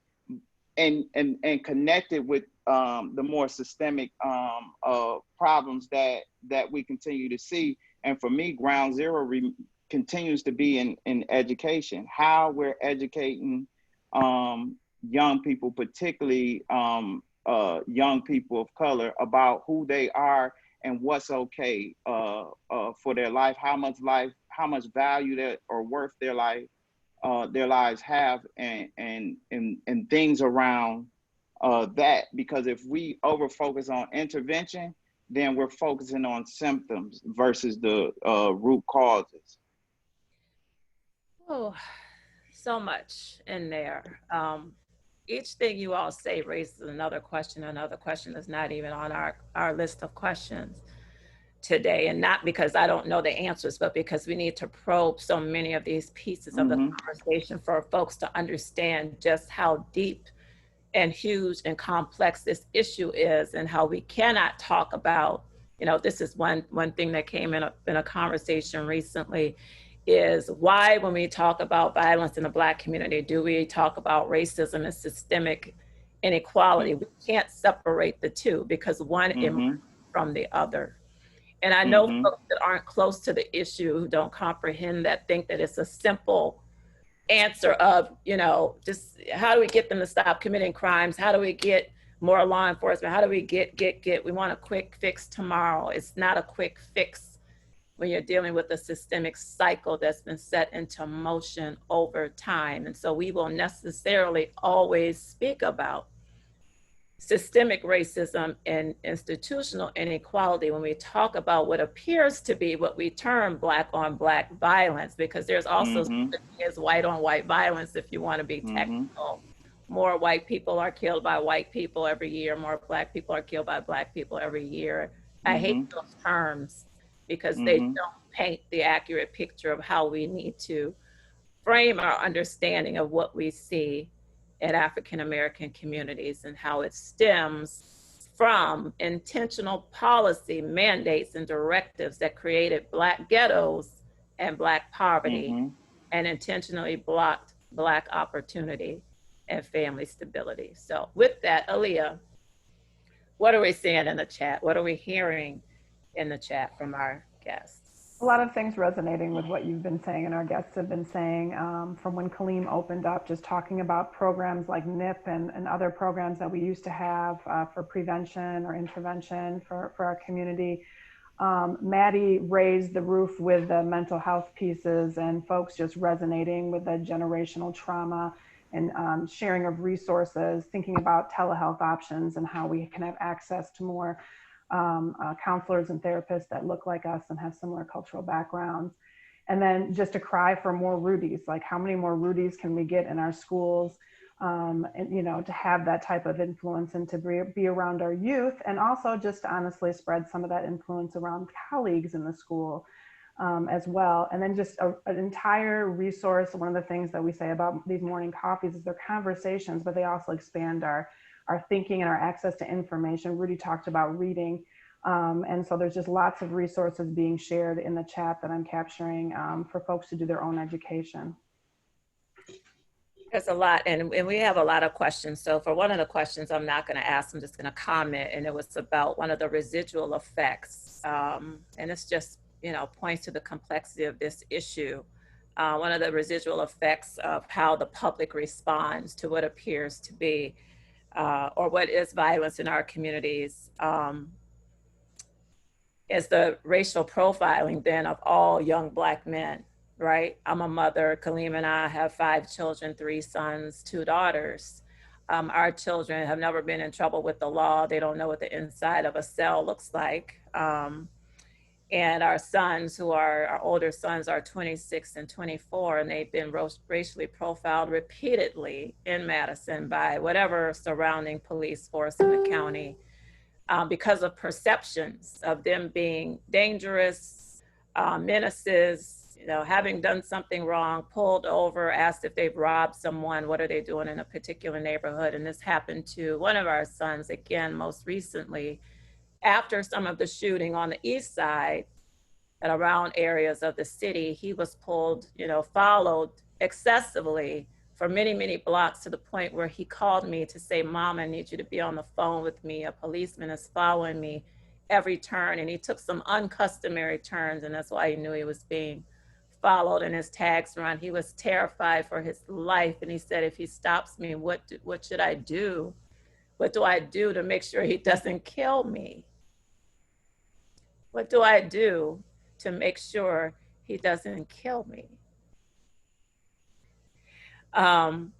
and connect it with the more systemic problems that we continue to see. And for me, ground zero continues to be in education, how we're educating young people, particularly young people of color, about who they are and what's okay for their life, how much value that or worth their life their lives have, and things around that. Because if we over focus on intervention, then we're focusing on symptoms versus the root causes. Oh, so much in there. Each thing you all say raises another question that's not even on our list of questions today. And not because I don't know the answers, but because we need to probe so many of these pieces of the conversation for folks to understand just how deep and huge and complex this issue is, and how we cannot talk about, this is one thing that came in a conversation recently, is why when we talk about violence in the Black community, do we talk about racism and systemic inequality? We can't separate the two because one emerges from the other. And I know folks that aren't close to the issue, who don't comprehend that, think that it's a simple answer of, just how do we get them to stop committing crimes? How do we get more law enforcement? How do we get, we want a quick fix tomorrow. It's not a quick fix when you're dealing with a systemic cycle that's been set into motion over time. And so we will necessarily always speak about systemic racism and institutional inequality when we talk about what appears to be what we term Black on Black violence, because there's also as white on white violence, if you want to be technical. More white people are killed by white people every year. More Black people are killed by Black people every year. I hate those terms because they don't paint the accurate picture of how we need to frame our understanding of what we see in African American communities, and how it stems from intentional policy mandates and directives that created Black ghettos and Black poverty, and intentionally blocked Black opportunity and family stability. So with that, Aaliyah, what are we seeing in the chat? What are we hearing in the chat from our guests? A lot of things resonating with what you've been saying and our guests have been saying, from when Kaleem opened up, just talking about programs like NIP and other programs that we used to have for prevention or intervention for our community. Mattie raised the roof with the mental health pieces, and folks just resonating with the generational trauma and sharing of resources, thinking about telehealth options and how we can have access to more counselors and therapists that look like us and have similar cultural backgrounds. And then just a cry for more Rudys, like how many more Rudys can we get in our schools, and, to have that type of influence and to be around our youth, and also just to honestly spread some of that influence around colleagues in the school as well. And then just an entire resource. One of the things that we say about these morning coffees is they're conversations, but they also expand our thinking and our access to information. Rudy talked about reading. And so there's just lots of resources being shared in the chat that I'm capturing for folks to do their own education. There's a lot, and we have a lot of questions. So for one of the questions I'm not going to ask, I'm just going to comment, and it was about one of the residual effects. And it's just, points to the complexity of this issue. One of the residual effects of how the public responds to what appears to be or what is violence in our communities is the racial profiling then of all young Black men, right? I'm a mother. Kaleem and I have 5 children, 3 sons, 2 daughters. Our children have never been in trouble with the law. They don't know what the inside of a cell looks like. And our sons, our older sons are 26 and 24, and they've been racially profiled repeatedly in Madison by whatever surrounding police force in the county because of perceptions of them being dangerous, menaces, having done something wrong, pulled over, asked if they've robbed someone, what are they doing in a particular neighborhood. And this happened to one of our sons, again, most recently, after some of the shooting on the east side and around areas of the city. He was pulled, followed excessively for many, many blocks, to the point where he called me to say, "Mom, I need you to be on the phone with me. A policeman is following me every turn." And he took some uncustomary turns, and that's why he knew he was being followed, and his tags run. He was terrified for his life. And he said, "If he stops me, what should I do? What do I do to make sure he doesn't kill me? What do I do to make sure he doesn't kill me?" Um,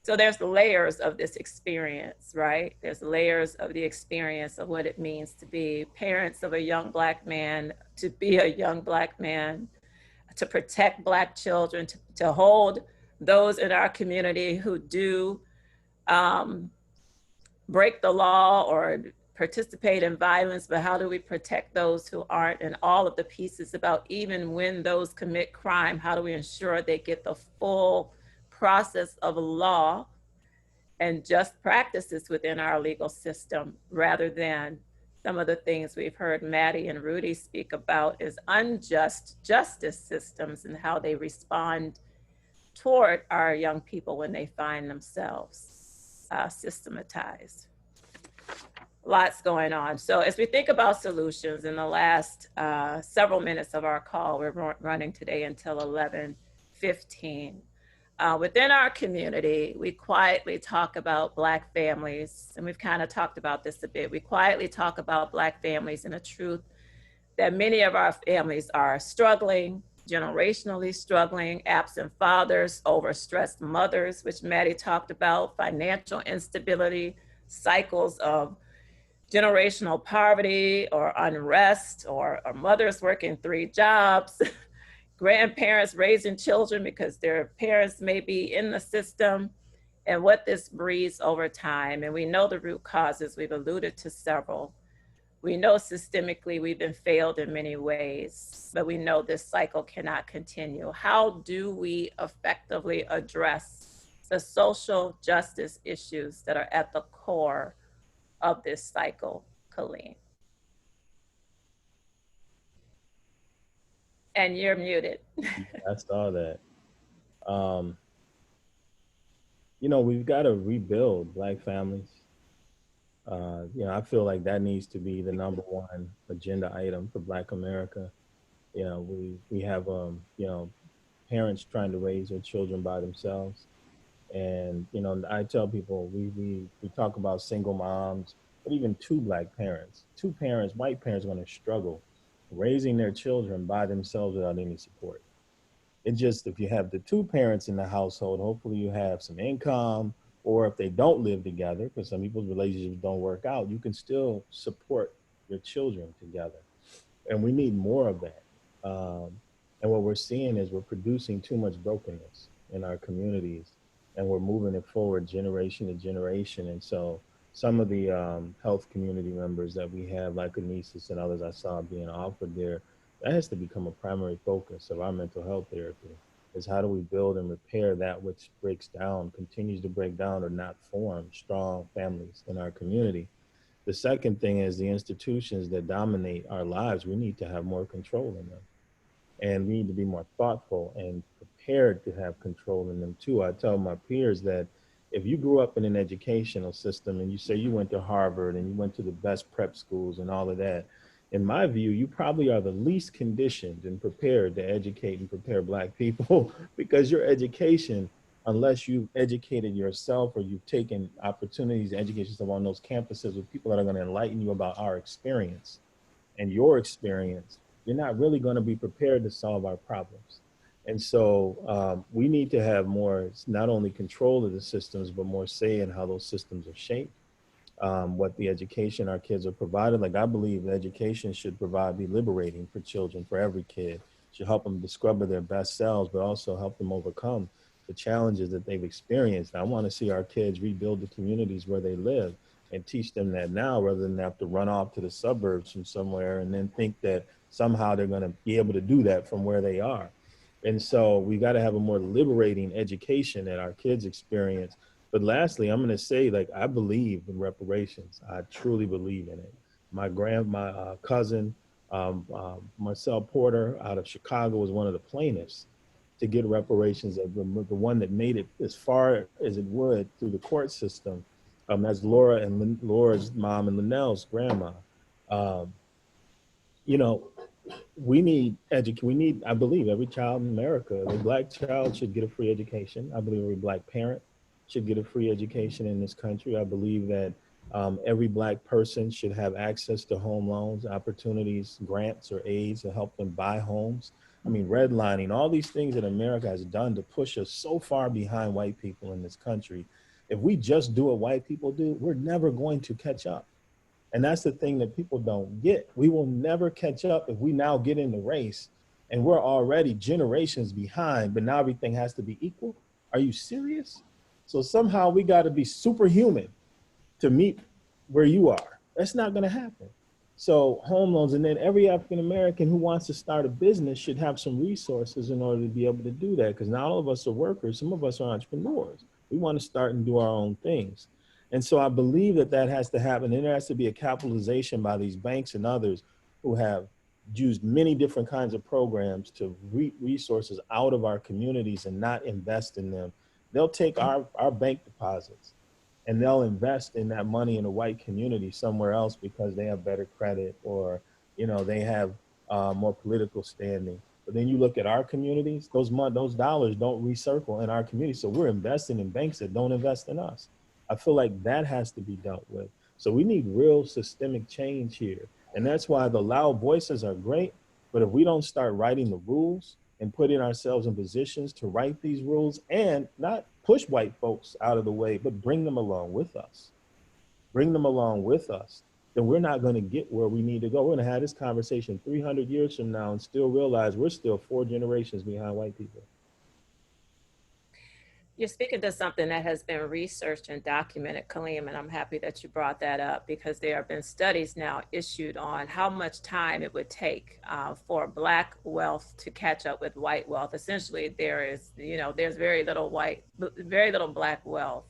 so there's the layers of this experience, right? There's layers of the experience of what it means to be parents of a young Black man, to be a young Black man, to protect Black children, to hold those in our community who do um, break the law or participate in violence, but how do we protect those who aren't? And all of the pieces about even when those commit crime, how do we ensure they get the full process of law and just practices within our legal system, rather than some of the things we've heard Mattie and Rudy speak about is unjust justice systems and how they respond toward our young people when they find themselves systematized. Lots going on. So as we think about solutions in the last several minutes of our call, we're running today until 11:15. Within our community, we quietly talk about Black families, and we've kind of talked about this a bit. We quietly talk about Black families and the truth that many of our families are struggling, generationally struggling, absent fathers, overstressed mothers, which Mattie talked about, financial instability, cycles of generational poverty or unrest, or mothers working 3 jobs, grandparents raising children because their parents may be in the system, and what this breeds over time. And we know the root causes, we've alluded to several. We know systemically we've been failed in many ways, but we know this cycle cannot continue. How do we effectively address the social justice issues that are at the core of this cycle, Kaleem? And you're muted. I saw that. Um, we've got to rebuild Black families. I feel like that needs to be the number one agenda item for Black America. We have parents trying to raise their children by themselves, and I tell people we talk about single moms, but even 2 Black parents, 2 parents, white parents, are going to struggle raising their children by themselves without any support. It just, if you have the 2 parents in the household, hopefully you have some income, or if they don't live together, because some people's relationships don't work out, you can still support your children together. And we need more of that. And what we're seeing is we're producing too much brokenness in our communities, and we're moving it forward generation to generation. And so some of the health community members that we have, like Anesis and others I saw being offered there, that has to become a primary focus of our mental health therapy, is how do we build and repair that which breaks down, continues to break down or not form strong families in our community. The second thing is the institutions that dominate our lives, we need to have more control in them. And we need to be more thoughtful and prepared to have control in them too. I tell my peers that if you grew up in an educational system and you say you went to Harvard and you went to the best prep schools and all of that, in my view, you probably are the least conditioned and prepared to educate and prepare Black people because your education, unless you've educated yourself or you've taken opportunities to educate yourself on those campuses with people that are going to enlighten you about our experience and your experience, you're not really going to be prepared to solve our problems. And so we need to have more, not only control of the systems, but more say in how those systems are shaped, what the education our kids are provided. Like, I believe education should be liberating for children, for every kid. Should help them discover their best selves, but also help them overcome the challenges that they've experienced. I want to see our kids rebuild the communities where they live and teach them that now, rather than have to run off to the suburbs from somewhere and then think that somehow they're going to be able to do that from where they are. And so we got to have a more liberating education that our kids experience. But lastly, I'm going to say, like, I believe in reparations. I truly believe in it. My cousin, Marcel Porter out of Chicago, was one of the plaintiffs to get reparations, of the one that made it as far as it would through the court system. That's Laura's mom and Linnell's grandma. We need I believe every child in America, every Black child should get a free education. I believe every Black parent should get a free education in this country. I believe that every Black person should have access to home loans, opportunities, grants, or aids to help them buy homes. I mean, redlining, all these things that America has done to push us so far behind white people in this country. If we just do what white people do, we're never going to catch up. And that's the thing that people don't get. We will never catch up if we now get in the race and we're already generations behind, but now everything has to be equal. Are you serious? So somehow we got to be superhuman to meet where you are. That's not going to happen. So home loans, and then every African American who wants to start a business should have some resources in order to be able to do that. Because not all of us are workers, some of us are entrepreneurs. We want to start and do our own things. And so I believe that that has to happen. And there has to be a capitalization by these banks and others who have used many different kinds of programs to resources out of our communities and not invest in them. They'll take our bank deposits and they'll invest in that money in a white community somewhere else because they have better credit or, you know, they have more political standing. But then you look at our communities, those dollars don't recircle in our community. So we're investing in banks that don't invest in us. I feel like that has to be dealt with. So we need real systemic change here. And that's why the loud voices are great. But if we don't start writing the rules and putting ourselves in positions to write these rules and not push white folks out of the way, but bring them along with us, then we're not going to get where we need to go. We're going to have this conversation 300 years from now and still realize we're still 4 generations behind white people. You're speaking to something that has been researched and documented, Kaleem, and I'm happy that you brought that up because there have been studies now issued on how much time it would take for Black wealth to catch up with white wealth. Essentially, there's very little Black wealth.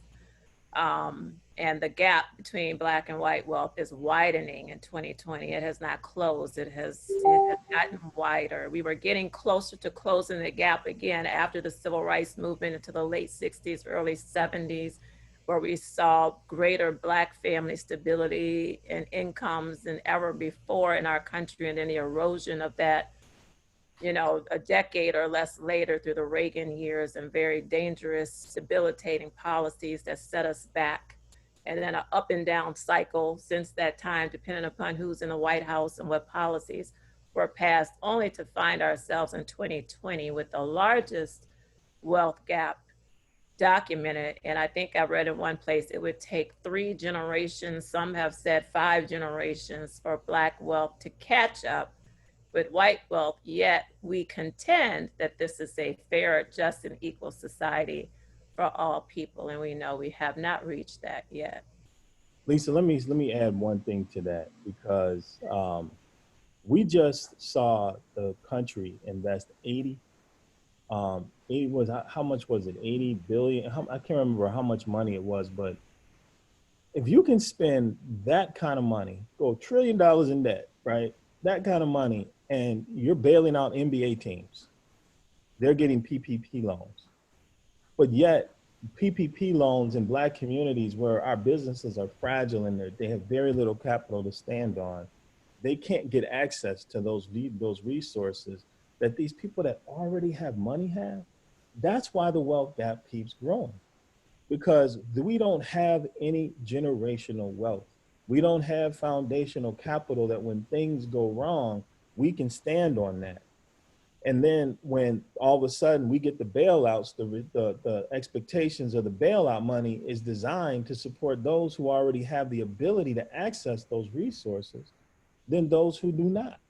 And the gap between Black and white wealth is widening in 2020. It has not closed. It has gotten wider. We were getting closer to closing the gap again after the civil rights movement into the late 60s, early 70s, where we saw greater Black family stability and incomes than ever before in our country. And then the erosion of that, you know, a decade or less later through the Reagan years and very dangerous, debilitating policies that set us back. And then an up and down cycle since that time, depending upon who's in the White House and what policies were passed, only to find ourselves in 2020 with the largest wealth gap documented. And I think I read in one place it would take 3 generations, some have said 5 generations, for Black wealth to catch up with white wealth, yet we contend that this is a fair, just, and equal society for all people, and we know we have not reached that yet. Lisa, let me add one thing to that because we just saw the country invest 80 was how much was it? 80 billion. I can't remember how much money it was, but if you can spend that kind of money, go $1 trillion in debt, right? That kind of money, and you're bailing out NBA teams. They're getting PPP loans. But yet, PPP loans in Black communities where our businesses are fragile and they have very little capital to stand on, they can't get access to those resources that these people that already have money have. That's why the wealth gap keeps growing, because we don't have any generational wealth. We don't have foundational capital that when things go wrong, we can stand on that. And then when all of a sudden we get the bailouts, the expectations of the bailout money is designed to support those who already have the ability to access those resources than those who do not.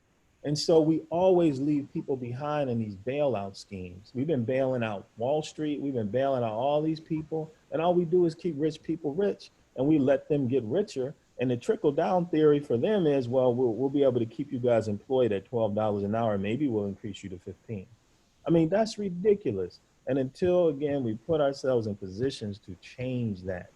And so we always leave people behind in these bailout schemes. We've been bailing out Wall Street. We've been bailing out all these people. And all we do is keep rich people rich, and we let them get richer. And the trickle down theory for them is, well, we'll be able to keep you guys employed at $12 an hour. Maybe we'll increase you to 15. I mean, that's ridiculous. And until, again, we put ourselves in positions to change that,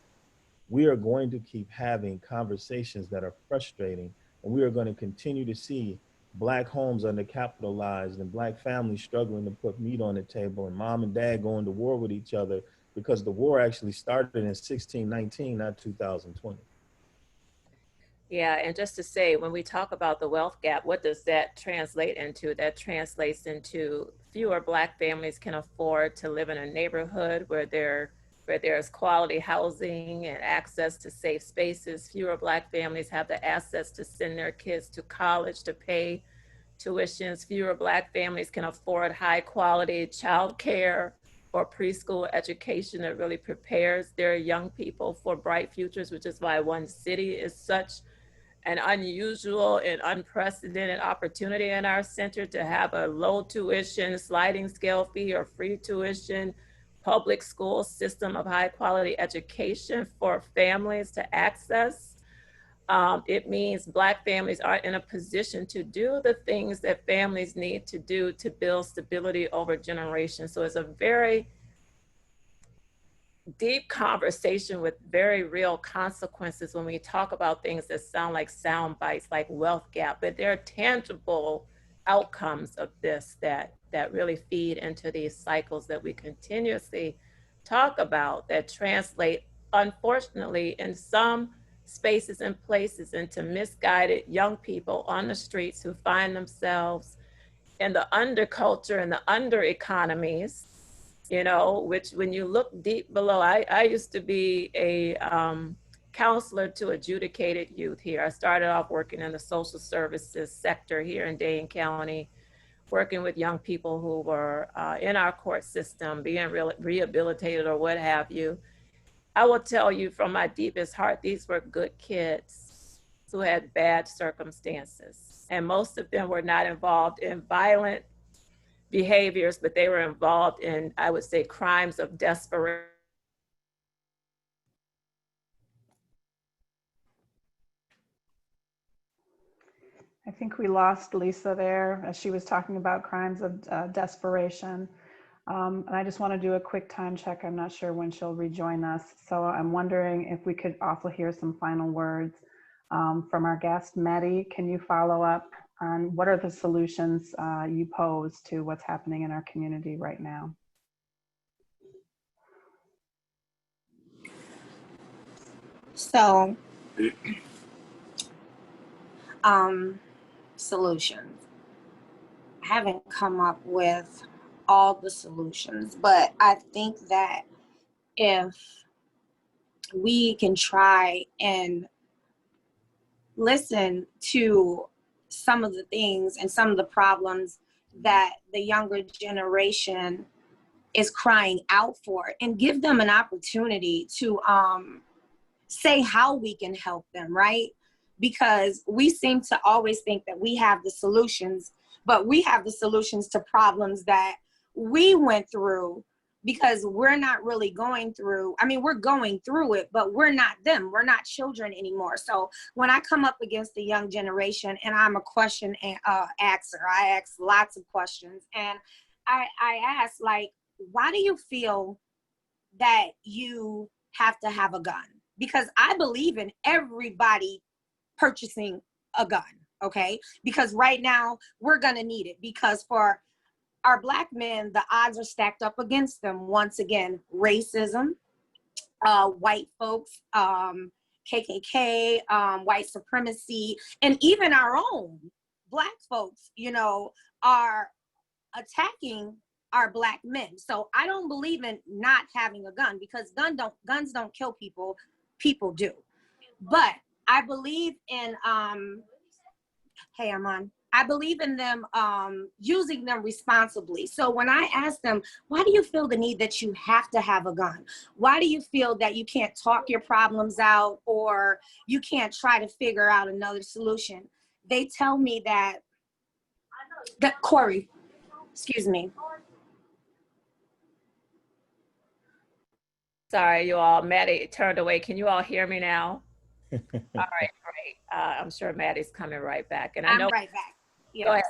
we are going to keep having conversations that are frustrating. And we are going to continue to see Black homes undercapitalized and Black families struggling to put meat on the table and mom and dad going to war with each other because the war actually started in 1619, not 2020. Yeah, and just to say, when we talk about the wealth gap, what does that translate into? That translates into fewer Black families can afford to live in a neighborhood where there's quality housing and access to safe spaces. Fewer Black families have the assets to send their kids to college, to pay tuitions. Fewer Black families can afford high quality child care or preschool education that really prepares their young people for bright futures, which is why One City is such an unusual and unprecedented opportunity in our center to have a low tuition, sliding scale fee or free tuition public school system of high quality education for families to access. It means Black families are in a position to do the things that families need to do to build stability over generations. So it's a very deep conversation with very real consequences when we talk about things that sound like sound bites, like wealth gap, but there are tangible outcomes of this that really feed into these cycles that we continuously talk about that translate, unfortunately, in some spaces and places into misguided young people on the streets who find themselves in the underculture and the under economies, which when you look deep below, I used to be a counselor to adjudicated youth here. I started off working in the social services sector here in Dane County, working with young people who were in our court system, being rehabilitated or what have you. I will tell you from my deepest heart, these were good kids who had bad circumstances. And most of them were not involved in violent behaviors, but they were involved in, I would say, crimes of desperation. I think we lost Lisa there as she was talking about crimes of desperation. And I just want to do a quick time check. I'm not sure when she'll rejoin us. So I'm wondering if we could also hear some final words from our guest. Mattie, can you follow up on what are the solutions you pose to what's happening in our community right now? So, solutions. I haven't come up with all the solutions, but I think that if we can try and listen to some of the things and some of the problems that the younger generation is crying out for and give them an opportunity to say how we can help them, right? Because we seem to always think that we have the solutions, but we have the solutions to problems that we went through because we're not really going through, I mean, we're going through it, but we're not them. We're not children anymore. So when I come up against the young generation and I'm a question axer, I ask lots of questions. And I ask, like, why do you feel that you have to have a gun? Because I believe in everybody purchasing a gun, okay? Because right now we're gonna need it, because for our Black men, the odds are stacked up against them. Once again, racism, white folks, KKK, white supremacy, and even our own Black folks, are attacking our Black men. So I don't believe in not having a gun, because guns don't kill people, people do. But I believe in I believe in them using them responsibly. So when I ask them, why do you feel the need that you have to have a gun? Why do you feel that you can't talk your problems out, or you can't try to figure out another solution? They tell me that Corey, excuse me. Sorry, you all. Mattie turned away. Can you all hear me now? All right, great. I'm sure Mattie's coming right back. And I know. I'm right back. Yes. Go ahead.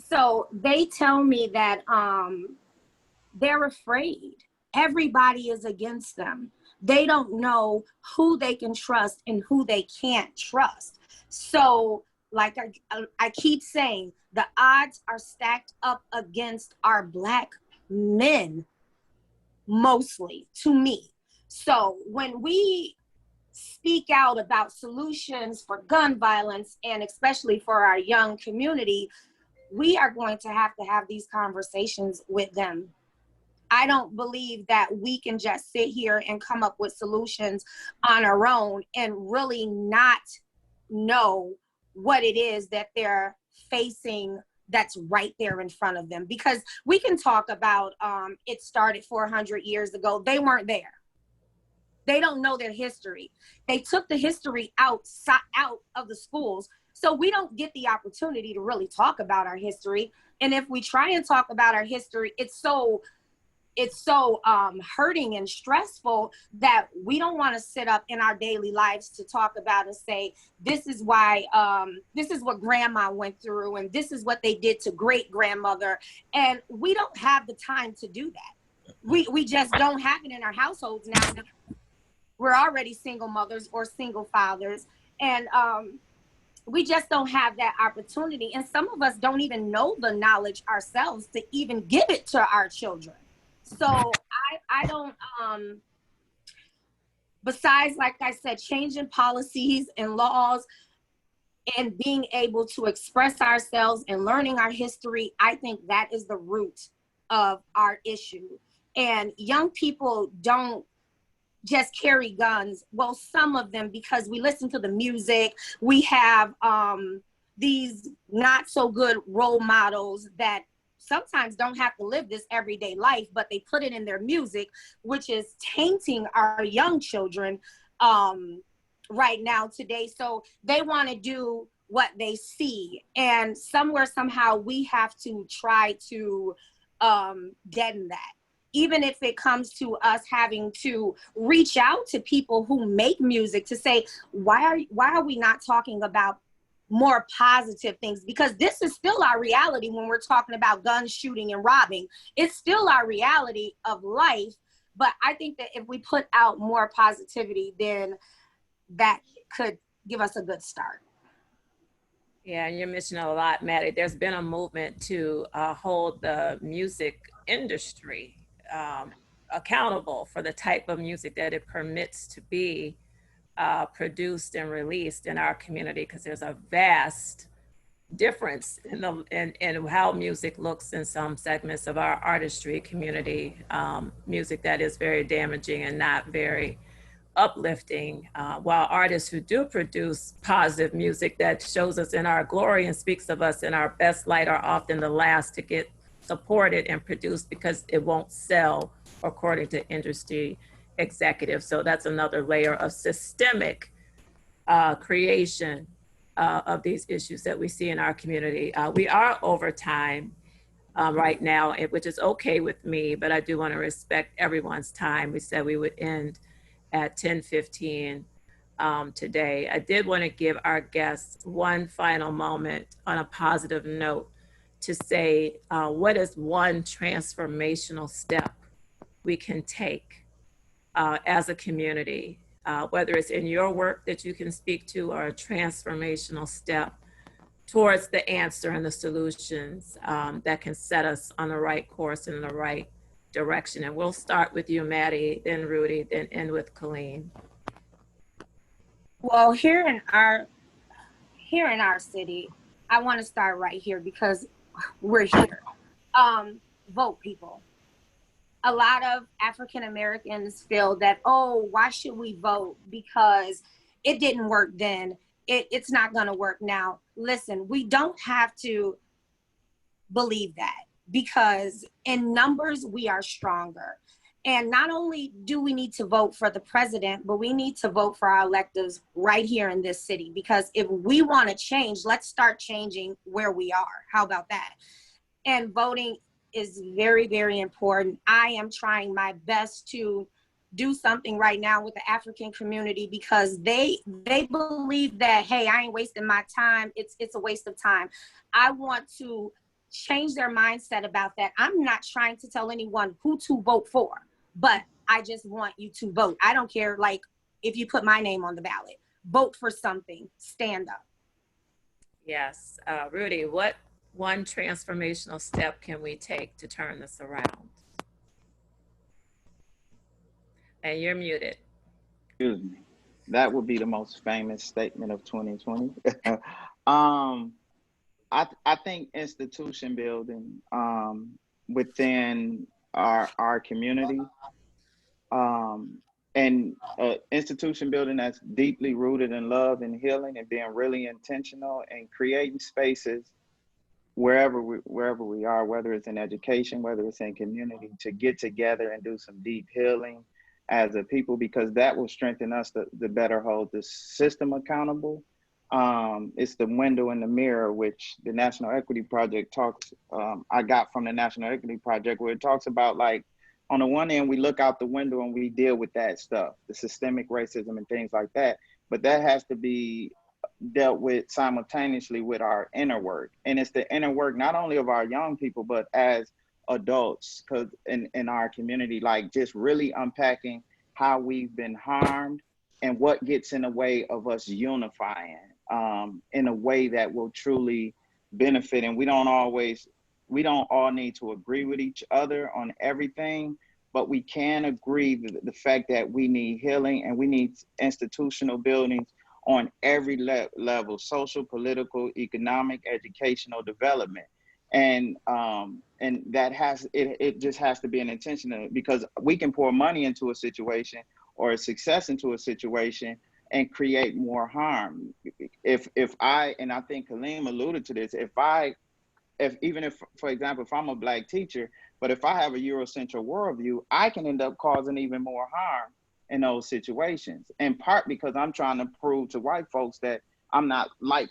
So they tell me that they're afraid. Everybody is against them. They don't know who they can trust and who they can't trust. So, like I keep saying, the odds are stacked up against our Black men, mostly, to me. So when we speak out about solutions for gun violence, and especially for our young community, we are going to have these conversations with them. I don't believe that we can just sit here and come up with solutions on our own and really not know what it is that they're facing that's right there in front of them. Because we can talk about it started 400 years ago. They weren't there. They don't know their history. They took the history out of the schools. So we don't get the opportunity to really talk about our history. And if we try and talk about our history, it's so hurting and stressful that we don't want to sit up in our daily lives to talk about and say, this is why, this is what grandma went through, and this is what they did to great grandmother. And we don't have the time to do that. We just don't have it in our households now. We're already single mothers or single fathers. And we just don't have that opportunity. And some of us don't even know the knowledge ourselves to even give it to our children. So I don't, besides, like I said, changing policies and laws and being able to express ourselves and learning our history, I think that is the root of our issue. And young people don't just carry guns. Well, some of them, because we listen to the music, we have these not so good role models that sometimes don't have to live this everyday life, but they put it in their music, which is tainting our young children right now today. So they want to do what they see. And somewhere, somehow, we have to try to deaden that. Even if it comes to us having to reach out to people who make music to say, why are we not talking about more positive things? Because this is still our reality when we're talking about guns, shooting, and robbing. It's still our reality of life. But I think that if we put out more positivity, then that could give us a good start. Yeah, and you're mentioning a lot, Mattie. There's been a movement to hold the music industry accountable for the type of music that it permits to be produced and released in our community, because there's a vast difference in how music looks in some segments of our artistry community. Music that is very damaging and not very uplifting, while artists who do produce positive music that shows us in our glory and speaks of us in our best light are often the last to get supported and produced because it won't sell, according to industry executives. So that's another layer of systemic creation of these issues that we see in our community. We are over time right now, which is okay with me, but I do want to respect everyone's time. We said we would end at 10:15 today. I did want to give our guests one final moment on a positive note to say, what is one transformational step we can take as a community, whether it's in your work that you can speak to, or a transformational step towards the answer and the solutions that can set us on the right course and in the right direction. And we'll start with you, Mattie, then Rudy, then end with Kaleem. Well, here in our city, I want to start right here because we're here. Vote, people. A lot of African Americans feel that, oh, why should we vote? Because it didn't work then. It's not going to work now. Listen, we don't have to believe that, because in numbers, we are stronger. And not only do we need to vote for the president, but we need to vote for our electives right here in this city. Because if we want to change, let's start changing where we are. How about that? And voting is very, very important. I am trying my best to do something right now with the African community, because they believe that, hey, I ain't wasting my time. It's a waste of time. I want to change their mindset about that. I'm not trying to tell anyone who to vote for, but I just want you to vote. I don't care, like, if you put my name on the ballot. Vote for something. Stand up. Yes. Rudy, what one transformational step can we take to turn this around? And you're muted. Excuse me. That would be the most famous statement of 2020. I think institution building within our community, and institution building that's deeply rooted in love and healing and being really intentional and creating spaces wherever we are, whether it's in education, whether it's in community, to get together and do some deep healing as a people, because that will strengthen us to better hold the system accountable. It's the window in the mirror, which the National Equity Project talks, I got from the National Equity Project, where it talks about, like, on the one end, we look out the window and we deal with that stuff, the systemic racism and things like that. But that has to be dealt with simultaneously with our inner work. And it's the inner work, not only of our young people, but as adults, because in our community, like, just really unpacking how we've been harmed and what gets in the way of us unifying in a way that will truly benefit. And we don't all need to agree with each other on everything, but we can agree the fact that we need healing and we need institutional buildings on every level: social, political, economic, educational development. And that it just has to be an intentional, because we can pour money into a situation or a success into a situation and create more harm. If I, and I think Kaleem alluded to this, if for example, if I'm a Black teacher, but if I have a Eurocentric worldview, I can end up causing even more harm in those situations, in part because I'm trying to prove to white folks that I'm not like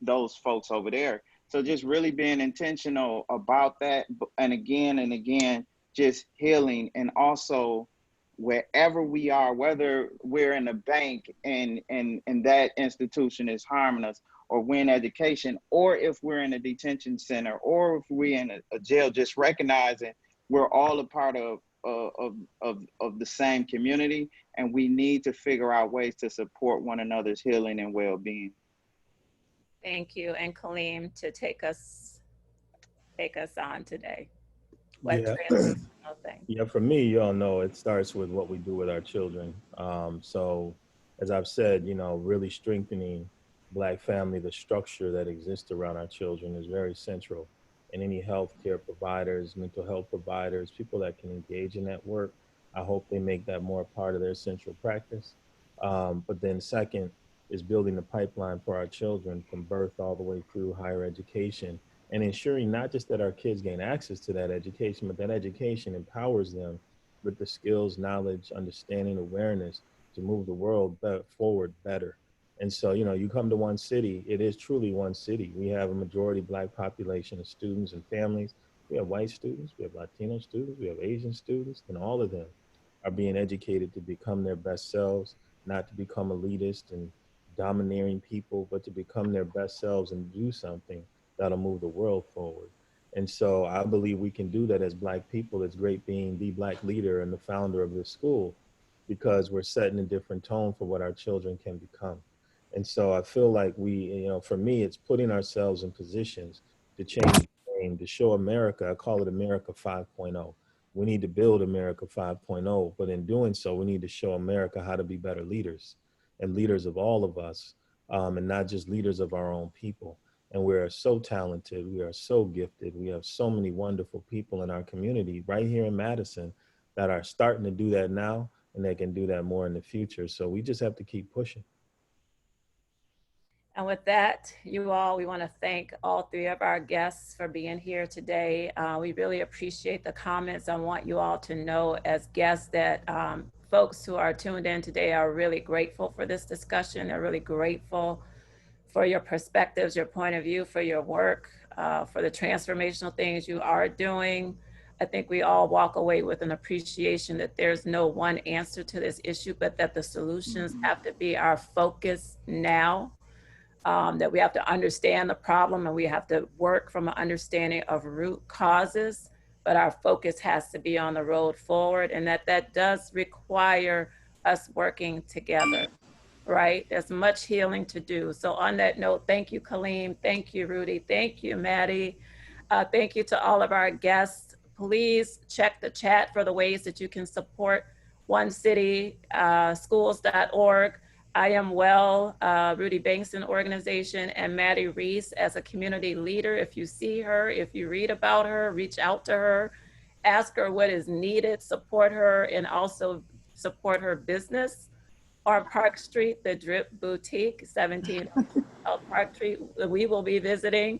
those folks over there. So just really being intentional about that, and again, just healing. And also, wherever we are, whether we're in a bank and that institution is harming us, or we're in education, or if we're in a detention center, or if we're in a jail, just recognizing we're all a part of the same community, and we need to figure out ways to support one another's healing and well-being. Thank you. And Kaleem, to take us on today. What Yeah. transformational thing? Yeah, for me, you all know it starts with what we do with our children. So, as I've said, really strengthening Black family, the structure that exists around our children is very central. And any healthcare providers, mental health providers, people that can engage in that work, I hope they make that more part of their central practice. But then, second, is building the pipeline for our children from birth all the way through higher education, and ensuring not just that our kids gain access to that education, but that education empowers them with the skills, knowledge, understanding, awareness to move the world forward better. And so, you come to one city, it is truly one city. We have a majority Black population of students and families. We have white students, we have Latino students, we have Asian students, and all of them are being educated to become their best selves, not to become elitist and domineering people, but to become their best selves and do something that'll move the world forward. And so I believe we can do that as Black people. It's great being the Black leader and the founder of this school, because we're setting a different tone for what our children can become. And so I feel like for me, it's putting ourselves in positions to change the game, to show America. I call it America 5.0. We need to build America 5.0, but in doing so, we need to show America how to be better leaders, and leaders of all of us, and not just leaders of our own people. And we are so talented, we are so gifted, we have so many wonderful people in our community right here in Madison that are starting to do that now, and they can do that more in the future. So we just have to keep pushing. And with that, you all, we want to thank all three of our guests for being here today. We really appreciate the comments. I want you all to know as guests that folks who are tuned in today are really grateful for this discussion. They're really grateful for your perspectives, your point of view, for your work, for the transformational things you are doing. I think we all walk away with an appreciation that there's no one answer to this issue, but that the solutions have to be our focus now. That we have to understand the problem and we have to work from an understanding of root causes, but our focus has to be on the road forward, and that does require us working together, right? There's much healing to do. So on that note, thank you, Kaleem. Thank you, Rudy. Thank you, Mattie. Thank you to all of our guests. Please check the chat for the ways that you can support One City, schools.org. I Am Well, Rudy Bankston organization, and Mattie Reese as a community leader. If you see her, if you read about her, reach out to her, ask her what is needed, support her, and also support her business. On Park Street, the Drip Boutique, 17 Park Street, we will be visiting.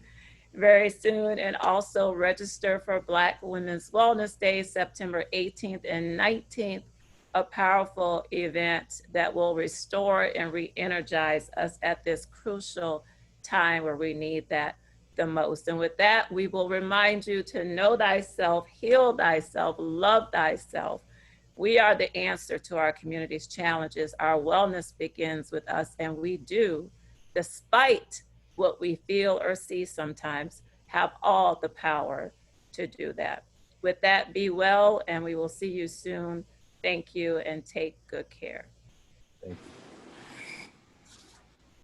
very soon. And also register for Black Women's Wellness Day, September 18th and 19th, a powerful event that will restore and re-energize us at this crucial time where we need that the most. And with that, we will remind you to know thyself, heal thyself, love thyself. We are the answer to our community's challenges. Our wellness begins with us, and we do, despite what we feel or see sometimes, have all the power to do that. With that, be well, and we will see you soon. Thank you, and take good care. Thank you.